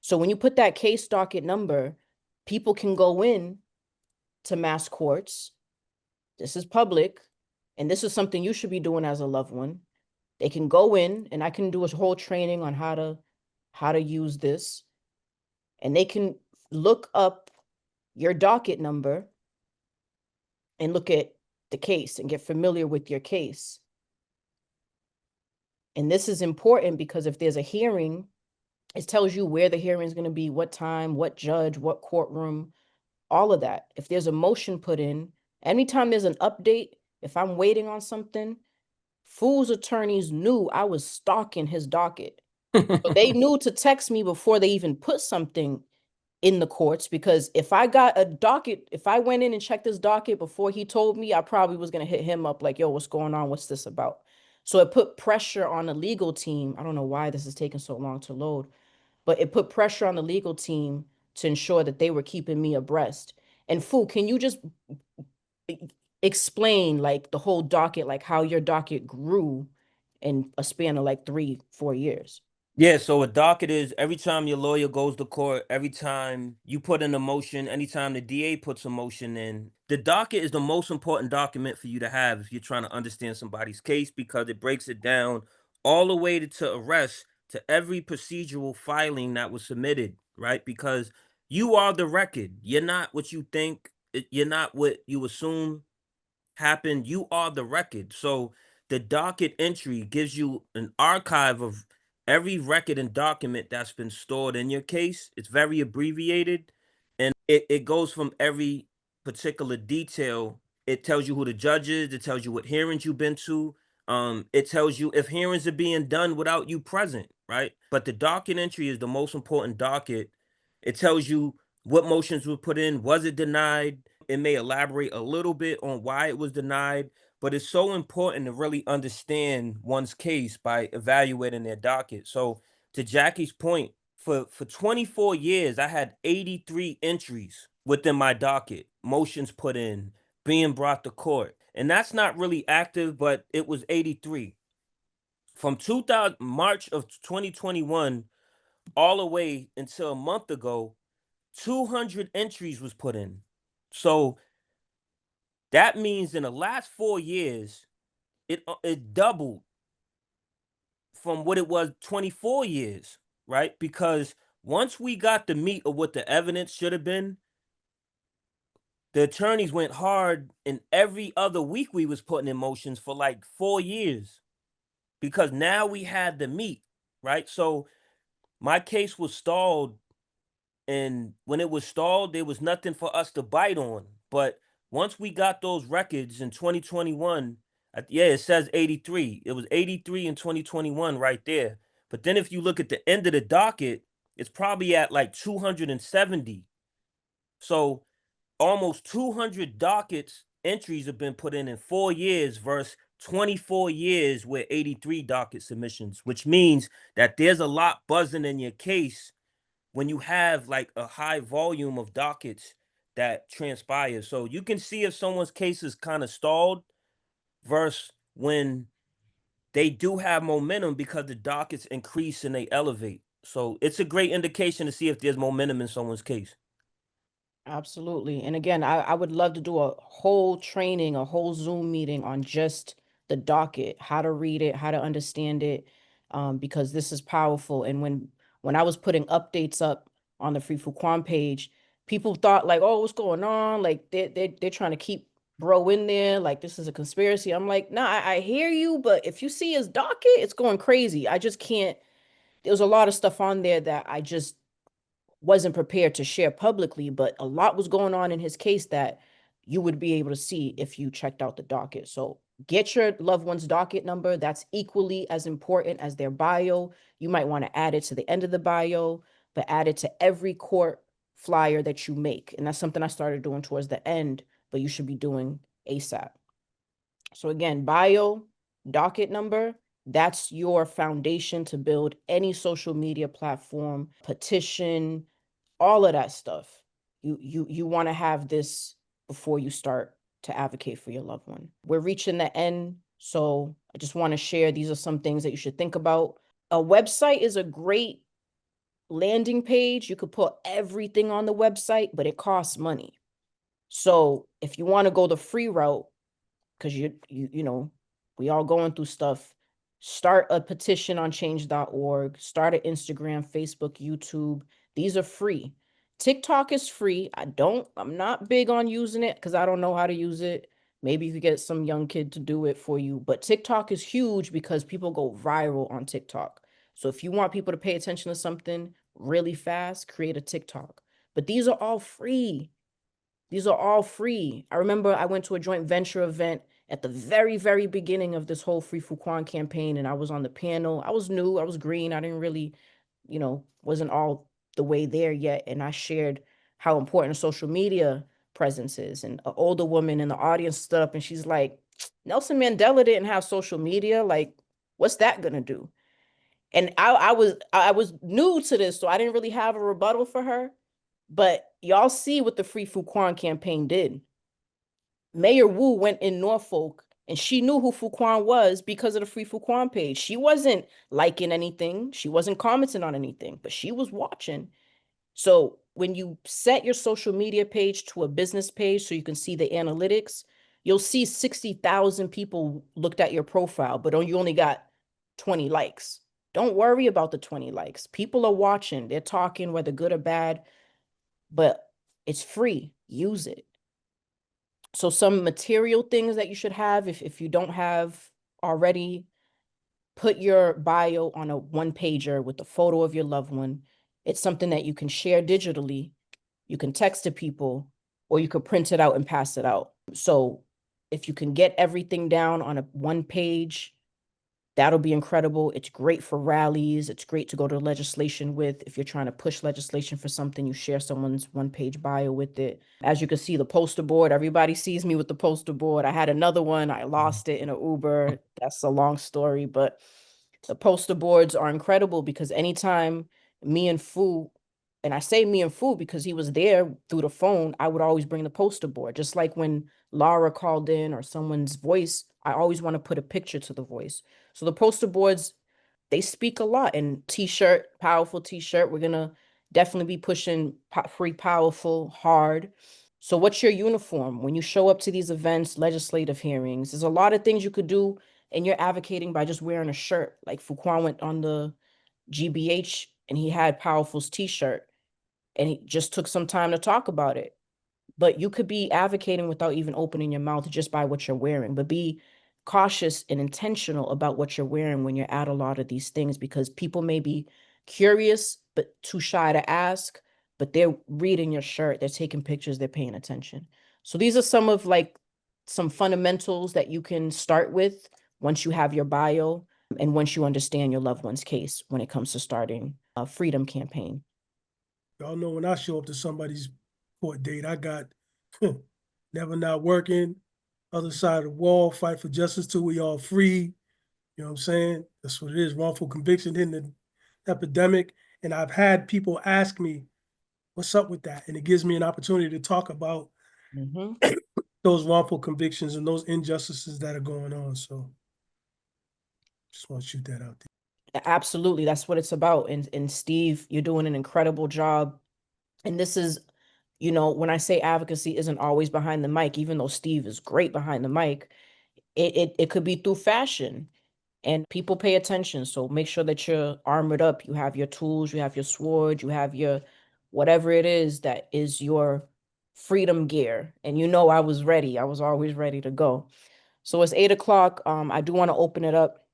So when you put that case docket number, people can go in to mass courts. This is public, and this is something you should be doing as a loved one. They can go in, and I can do a whole training on how to use this, and they can look up your docket number and look at the case and get familiar with your case. And this is important because if there's a hearing, it tells you where the hearing is going to be, what time, what judge, what courtroom, all of that. If there's a motion put in, anytime there's an update, if I'm waiting on something, Fool's attorneys knew I was stalking his docket. So they knew to text me before they even put something in the courts, because if I got a docket, if I went in and checked his docket before he told me, I probably was going to hit him up like, yo, what's going on? What's this about? So it put pressure on the legal team. I don't know why this is taking so long to load, but it put pressure on the legal team to ensure that they were keeping me abreast. And Fu, can you just explain like the whole docket, like how your docket grew in a span of like 3-4 years? Yeah, so a docket is every time your lawyer goes to court, every time you put in a motion, anytime the DA puts a motion in, the docket is the most important document for you to have if you're trying to understand somebody's case, because it breaks it down all the way to arrest, to every procedural filing that was submitted, right? Because you are the record. You're not what you think, you're not what you assume happened. You are the record. So the docket entry gives you an archive of every record and document that's been stored in your case. It's very abbreviated, and it goes from every particular detail. It tells you who the judge is, it tells you what hearings you've been to. It tells you if hearings are being done without you present, right? But the docket entry is the most important docket. It tells you what motions were put in, was it denied? It may elaborate a little bit on why it was denied, but it's so important to really understand one's case by evaluating their docket. So to Jackie's point, for 24 years, I had 83 entries within my docket, motions put in, being brought to court. And that's not really active, but it was 83. From 2000 March of 2021 all the way until a month ago, 200 entries was put in. So that means in the last 4 years, it doubled from what it was 24 years, right? Because once we got the meat of what the evidence should have been, the attorneys went hard, and every other week we was putting in motions for like 4 years, because now we had the meat, right? So my case was stalled, and when it was stalled, there was nothing for us to bite on. But once we got those records in 2021, yeah, it says 83. It was 83 in 2021 right there. But then if you look at the end of the docket, it's probably at like 270. So almost 200 dockets entries have been put in 4 years versus 24 years with 83 docket submissions, which means that there's a lot buzzing in your case when you have like a high volume of dockets that transpire. So you can see if someone's case is kind of stalled versus when they do have momentum, because the dockets increase and they elevate. So it's a great indication to see if there's momentum in someone's case. Absolutely. And again, I would love to do a whole training, a whole Zoom meeting on just the docket, how to read it, how to understand it, because this is powerful. And when I was putting updates up on the Free Fuquan page, people thought like, oh, what's going on? Like they're trying to keep bro in there, like this is a conspiracy. I'm like, nah, I hear you, but if you see his docket, it's going crazy. I just can't. There's a lot of stuff on there that I just wasn't prepared to share publicly, but a lot was going on in his case that you would be able to see if you checked out the docket. So get your loved one's docket number. That's equally as important as their bio. You might want to add it to the end of the bio, but add it to every court flyer that you make. And that's something I started doing towards the end, but you should be doing ASAP. So again, bio, docket number, that's your foundation to build any social media platform, petition, all of that stuff. You want to have this before you start to advocate for your loved one. We're reaching the end, so I just want to share these are some things that you should think about. A website is a great landing page. You could put everything on the website, but it costs money. So if you want to go the free route, because you know, we all going through stuff, start a petition on change.org, start an Instagram, Facebook, YouTube. These are free. TikTok is free. I'm not big on using it because I don't know how to use it. Maybe you could get some young kid to do it for you. But TikTok is huge because people go viral on TikTok. So if you want people to pay attention to something really fast, create a TikTok. But these are all free. These are all free. I remember I went to a joint venture event at the very, very beginning of this whole Free Fuquan campaign, and I was on the panel. I was new, I was green. I didn't really, wasn't all the way there yet. And I shared how important social media presence is. And an older woman in the audience stood up and she's like, Nelson Mandela didn't have social media. Like, what's that gonna do? And I was new to this, so I didn't really have a rebuttal for her. But y'all see what the Free Fuquan campaign did. Mayor Wu went in Norfolk and she knew who Fuquan was because of the Free Fuquan page. She wasn't liking anything, she wasn't commenting on anything, but she was watching. So when you set your social media page to a business page so you can see the analytics, you'll see 60,000 people looked at your profile, but you only got 20 likes. Don't worry about the 20 likes. People are watching, they're talking, whether good or bad, but it's free. Use it. So some material things that you should have, if you don't have already, put your bio on a one pager with a photo of your loved one. It's something that you can share digitally. You can text to people, or you could print it out and pass it out. So if you can get everything down on a one page, that'll be incredible. It's great for rallies. It's great to go to legislation with. If you're trying to push legislation for something, you share someone's one-page bio with it. As you can see, the poster board, everybody sees me with the poster board. I had another one. I lost it in an Uber. That's a long story, but the poster boards are incredible because anytime me and Fu, and I say me and Fu because he was there through the phone, I would always bring the poster board. Just like when Laura called in or someone's voice, I always want to put a picture to the voice. So the poster boards, they speak a lot. And t-shirt, powerful t-shirt, we're going to definitely be pushing free, powerful, hard. So what's your uniform? When you show up to these events, legislative hearings, there's a lot of things you could do, and you're advocating by just wearing a shirt. Like Fuquan went on the GBH and he had Powerful's t-shirt and he just took some time to talk about it. But you could be advocating without even opening your mouth just by what you're wearing. But be cautious and intentional about what you're wearing when you're at a lot of these things, because people may be curious but too shy to ask, but they're reading your shirt, they're taking pictures, they're paying attention. So these are some of some fundamentals that you can start with once you have your bio and once you understand your loved one's case when it comes to starting a freedom campaign. Y'all know when I show up to somebody's court date, I got never not working, other side of the wall, fight for justice till we all free. You know what I'm saying? That's what it is. Wrongful conviction in the epidemic. And I've had people ask me, what's up with that? And it gives me an opportunity to talk about those wrongful convictions and those injustices that are going on. So just want to shoot that out there. Absolutely. That's what it's about. And Steve, you're doing an incredible job. And this is, when I say advocacy isn't always behind the mic, even though Steve is great behind the mic, it could be through fashion, and people pay attention. So make sure that you're armored up. You have your tools, you have your sword, you have your whatever it is that is your freedom gear. And I was ready. I was always ready to go. So it's 8 o'clock. I do want to open it up.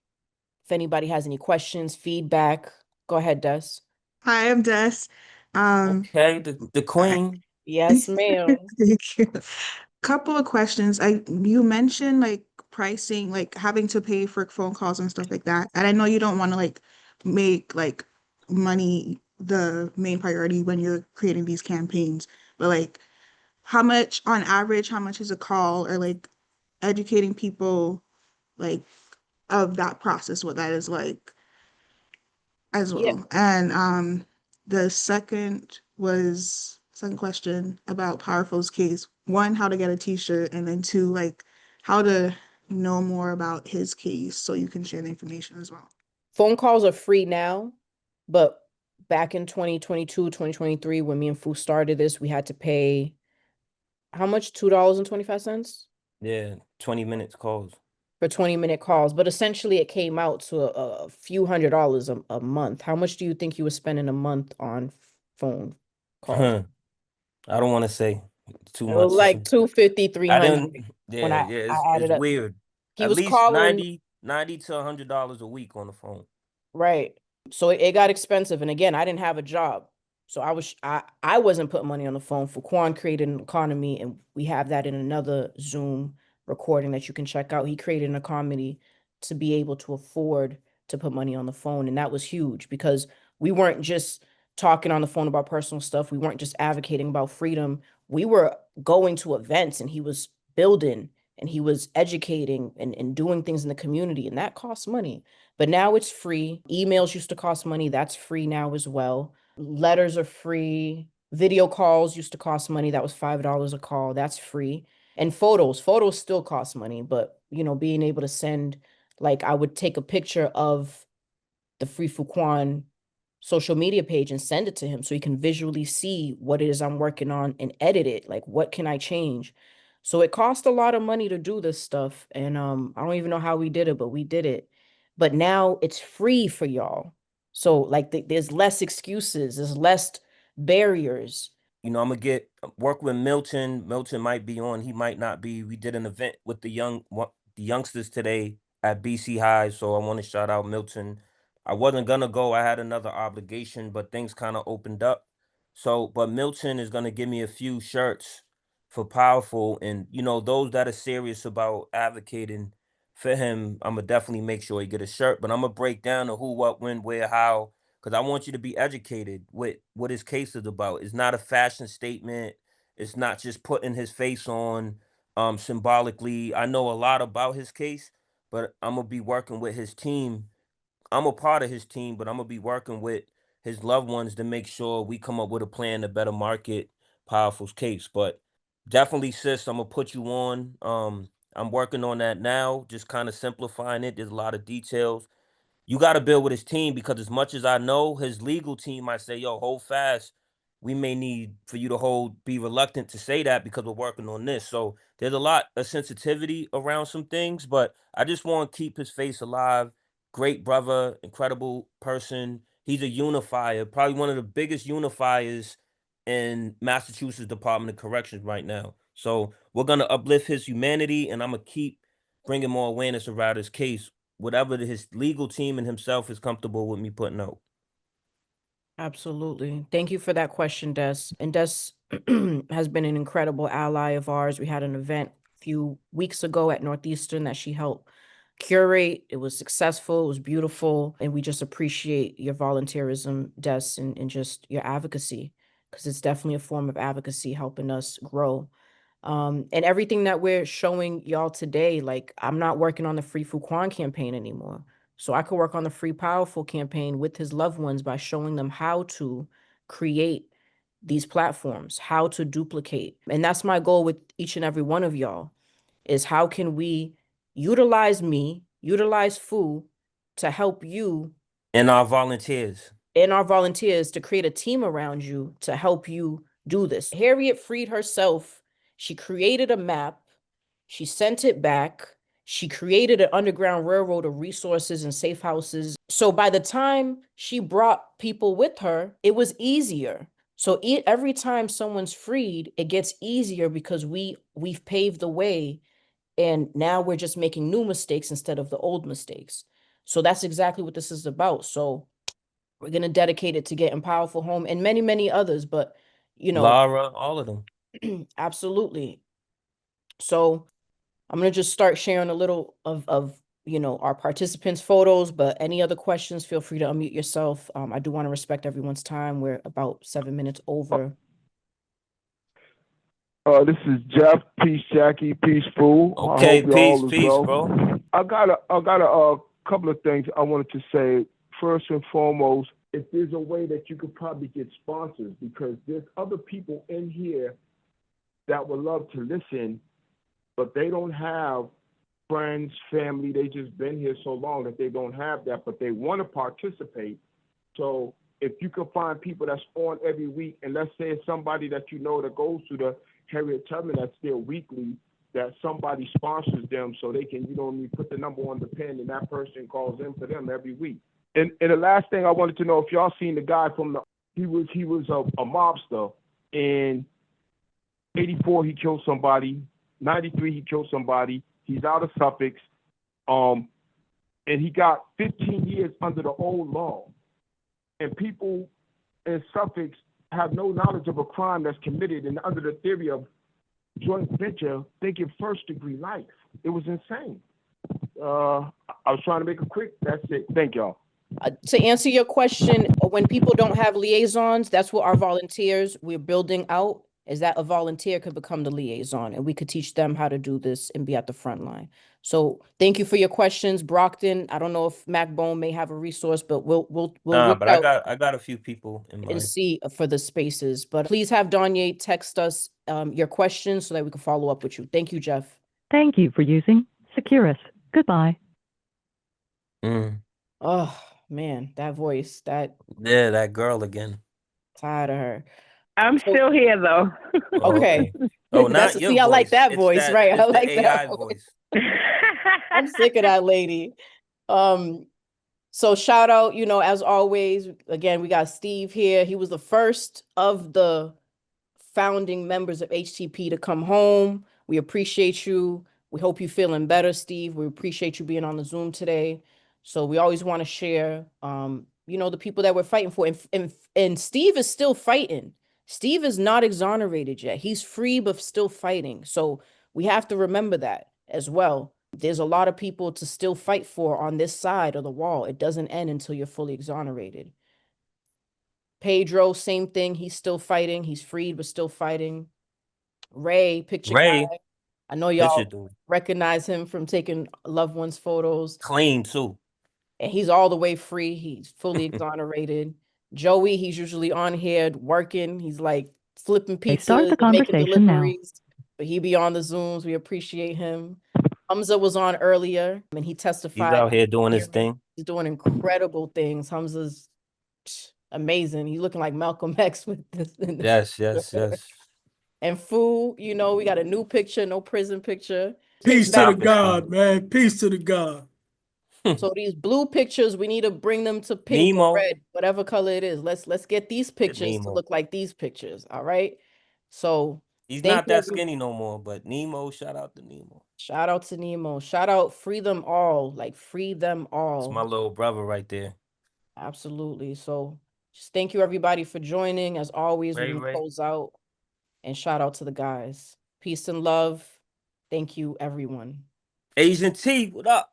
If anybody has any questions, feedback, go ahead, Des. Hi, I'm Des. Okay, the queen. Yes, ma'am. Thank you. Couple of questions. You mentioned like pricing, like having to pay for phone calls and stuff like that. And I know you don't want to make money the main priority when you're creating these campaigns, but how much on average, how much is a call, or educating people like of that process, what that is like as Yeah. well. And the second was second question about Powerful's case. One, how to get a t-shirt, and then two, like how to know more about his case so you can share the information as well. Phone calls are free now, but back in 2022, 2023, when me and Fu started this, we had to pay how much? $2.25 Yeah, 20 minutes calls. for 20-minute calls. But essentially it came out to a few $100s a month. How much do you think you were spending a month on phone calls? I don't want to say too It was much. like 250, I 300 didn't. when Yeah, yeah. I It's added up. weird. He At was least calling, 90 to $100 a week on the phone. right. So it got expensive. And again, I didn't have a job. So I wasn't putting money on the phone. Fuquan created an economy, and we have that in another Zoom recording that you can check out. He created an economy to be able to afford to put money on the phone. And that was huge because we weren't just talking on the phone about personal stuff. We weren't just advocating about freedom. We were going to events, and he was building, and he was educating and doing things in the community, and that costs money. But now it's free. Emails used to cost money. That's free now as well. Letters are free. Video calls used to cost money. That was $5 a call. That's free. And photos still cost money, but being able to send, like, I would take a picture of the Free Fuquan social media page and send it to him so he can visually see what it is I'm working on and edit it. Like, what can I change? So it cost a lot of money to do this stuff. And I don't even know how we did it, but we did it. But now it's free for y'all. So like there's less excuses, there's less barriers. I'm gonna work with Milton. Milton might be on, he might not be. We did an event with the youngsters today at BC High, so I want to shout out Milton. I wasn't gonna go, I had another obligation, but things kind of opened up. So, but Milton is gonna give me a few shirts for Powerful, and those that are serious about advocating for him, I'm gonna definitely make sure he get a shirt. But I'm gonna break down the who, what, when, where, how, because I want you to be educated with what his case is about. It's not a fashion statement. It's not just putting his face on symbolically. I know a lot about his case, but I'm gonna be working with his team. I'm a part of his team, but I'm gonna be working with his loved ones to make sure we come up with a plan to better market Powerful's case. But definitely, sis, I'm gonna put you on. I'm working on that now, just kind of simplifying it. There's a lot of details. You got to build with his team, because as much as I know, his legal team might say, yo, hold fast. We may need for you to be reluctant to say that because we're working on this. So there's a lot of sensitivity around some things, but I just want to keep his face alive. Great brother, incredible person. He's a unifier, probably one of the biggest unifiers in Massachusetts Department of Corrections right now. So we're going to uplift his humanity, and I'm going to keep bringing more awareness around his case, whatever his legal team and himself is comfortable with me putting out. Absolutely. Thank you for that question, Des. And Des has been an incredible ally of ours. We had an event a few weeks ago at Northeastern that she helped curate. It was successful. It was beautiful. And we just appreciate your volunteerism, Des, and just your advocacy, because it's definitely a form of advocacy helping us grow. And everything that we're showing y'all today, like, I'm not working on the Free Fuquan campaign anymore. So I could work on the Free Powerful campaign with his loved ones by showing them how to create these platforms, how to duplicate. And that's my goal with each and every one of y'all, is how can we utilize me, utilize Fu to help you And our volunteers. and our volunteers to create a team around you to help you do this. Harriet freed herself. She created a map. She sent it back. She created an underground railroad of resources and safe houses. So by the time she brought people with her, it was easier. So every time someone's freed, it gets easier because we've paved the way, and now we're just making new mistakes instead of the old mistakes. So that's exactly what this is about. So we're going to dedicate it to getting Powerful home, and many, many others, but Lara, all of them. absolutely. So I'm going to just start sharing a little of our participants' photos, but any other questions, feel free to unmute yourself. I do want to respect everyone's time. We're about 7 minutes over. This is Jeff. Peace, Jackie. Peace, Fool. Okay, I hope y'all peace, is well. bro. I got a couple of things I wanted to say. First and foremost, if there's a way that you could probably get sponsors, because there's other people in here that would love to listen, but they don't have friends, family. They just been here so long that they don't have that, but they want to participate. So if you can find people that's on every week, and let's say it's somebody that you know that goes to the Harriet Tubman that's there weekly, that somebody sponsors them so they can, you put the number on the pen and that person calls in for them every week. And the last thing I wanted to know, if y'all seen the guy he was a mobster. In 84, he killed somebody. 93, he killed somebody. He's out of Suffolk. And he got 15 years under the old law. And people in Suffolk have no knowledge of a crime that's committed, and under the theory of joint venture, they get first-degree life. It was insane. I was trying to make it quick. That's it. Thank y'all. To answer your question, when people don't have liaisons, that's what our volunteers we're building out, is that a volunteer could become the liaison, and we could teach them how to do this and be at the front line. So thank you for your questions, Brockton. I don't know if MacBone may have a resource, but we'll Nah, reach but out I got a few people in and mind. see for the spaces. But please have Danye text us your questions so that we can follow up with you. Thank you, Jeff. Thank you for using Securus. Goodbye. Oh man, that voice, Yeah, that girl again. tired of her. I'm still here though. Okay. Oh, not That's your see, I like voice. that It's voice, right? it's I the like AI that voice. voice. I'm sick of that lady. So shout out, as always, again, we got Steve here. He was the first of the founding members of HTP to come home. We appreciate you. We hope you're feeling better, Steve. We appreciate you being on the Zoom today. So we always want to share, the people that we're fighting for. And Steve is still fighting. Steve is not exonerated yet. He's free, but still fighting. So we have to remember that as well. There's a lot of people to still fight for on this side of the wall. It doesn't end until you're fully exonerated. Pedro, same thing. He's still fighting. He's freed, but still fighting. Ray, picture Ray, guy. I know picture y'all dude. recognize him from taking loved ones' photos. Clean too. And he's all the way free. He's fully exonerated. Joey, he's usually on here working. He's like flipping Hey, start pizzas the and making conversation now. deliveries. But he be on the Zooms. We appreciate him. Hamza was on earlier and he He's testified. out here doing his thing. He's doing incredible things. Hamza's amazing. He's looking like Malcolm X with this. Yes. And Fu, we got a new picture, no prison picture. Peace to Back the Stop it, God, man. Peace to the God. So these blue pictures, we need to bring them to pink Nemo. or red, whatever color it is. Let's get these pictures to Nemo. look like these pictures. All right. So He's thank not you, that everyone. skinny no more, but Nemo, shout out to Nemo. Shout out to Nemo. Shout out, free them all. Like free them all. It's my little brother right there. Absolutely. So just thank you everybody for joining. As always, we Ray. close out. And shout out to the guys. Peace and love. Thank you, everyone. Asian T, what up?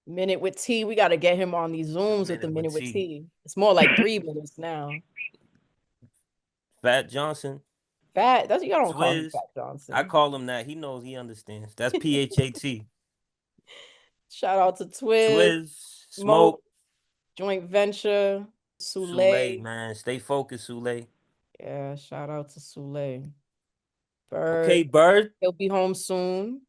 Minute with T. We got to get him on these Zooms with the Minute with T. It's more like 3 minutes now. Fat Johnson. Fat. That's, you don't call him Twiz. Fat Johnson. I call him that. He knows, he understands. That's PHAT. Shout out to Twiz, Smoke, Joint Venture, Sule. Sule, man. Stay focused, Sule. Yeah, shout out to Sule. Bird. Okay, Bird. He'll be home soon.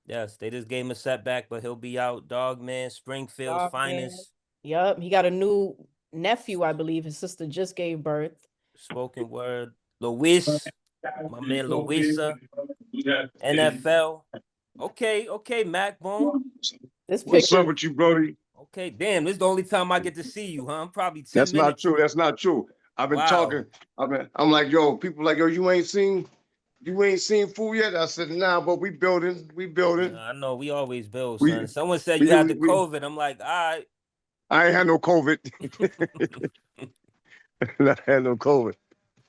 Yes, they just gave him a setback, but he'll be out. Dog man, Springfield's finest. Yup, he got a new nephew, I believe. His sister just gave birth. Spoken word. Luis, my man Luisa. NFL. Okay, MacBone. What's up with you, Brody? Okay, damn, this is the only time I get to see you, huh? I'm probably 10 That's minutes. That's not true. I've been Wow. talking. I'm like, yo, people like, yo, you ain't seen food yet? I said, nah, but we building. I know, we always build, son. Someone said we you had do- the we- COVID. I'm like, all right. I ain't had no COVID. I had no COVID.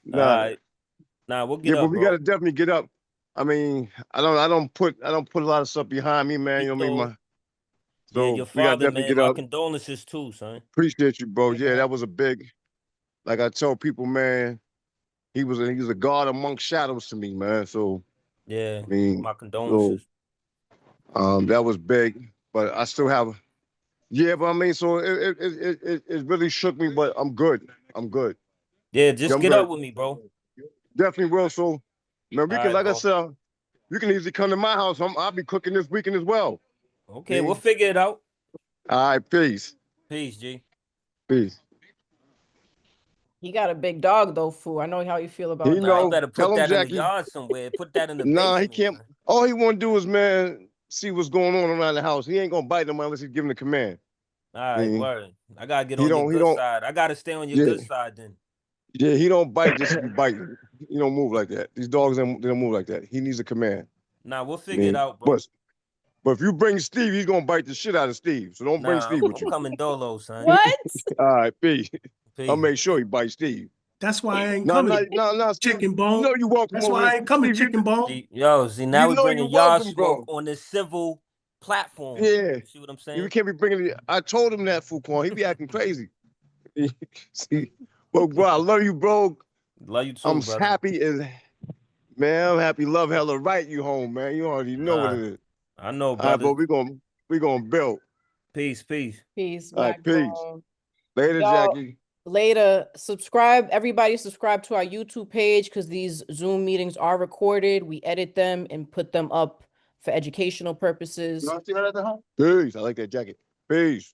Nah. All right. Nah, we'll get Yeah, up, but we bro. gotta definitely get up. I mean, I don't put a lot of stuff behind me, man. You know what I mean? Yeah, So your we gotta father, definitely man. get My up. condolences too, son. Appreciate you, bro. Yeah, that was a big, like I tell people, man, he was a god amongst shadows to me, man. So Yeah, I mean, my condolences. that was big, but I still have Yeah, but I mean, so it really shook me, but I'm good. I'm good. Yeah, just I'm get good. up with me, bro. Definitely will. So, man, we All can, right, like I bro. said, you can easily come to my house. I'll be cooking this weekend as well. Okay, See? we'll figure it out. All right, peace. Peace, G. Peace. He got a big dog though, fool. I know how you feel about He Nah, you know. dogs. better Tell put him, that in the Jackie. yard somewhere. Put that in the Nah, he basement, can't. son. All he want to do is, man, see what's going on around the house. He ain't gonna bite them unless he's given the command. All right, word. I gotta get He on your don't. He good don't. side. I gotta stay on your Yeah, good side then. yeah. He don't bite just to be biting. He don't move like that. These dogs don't. They don't move like that. He needs a command. Nah, we'll I figure it mean, out, bro. but if you bring Steve, he's gonna bite the shit out of Steve. So don't bring Nah, Steve with I'm you. coming dolo, son. What? All right, peace. I'll Peace. make sure he bites Steve. That's why I ain't No, coming, no, Steve. chicken You bone. know you welcome That's over why here, I ain't coming, Steve. chicken bone. See, yo, see, now You we're know bringing you yard welcome, smoke bro. on this civil platform. Yeah, You see what I'm you saying? can't be bringing it. I told him that, Fuquan. He be acting crazy. See, but bro, I love you, bro. Love you too, I'm brother. happy as man. I'm happy. Love hella right you home, man. You already know what Nah, it is. I know, All right, brother. bro. We gonna build. Peace, peace. Peace, All right, peace. backbone. Later, Y'all, Jackie. later. Subscribe. Everybody subscribe to our YouTube page because these Zoom meetings are recorded. We edit them and put them up for educational purposes. Peace. I like that jacket. Peace.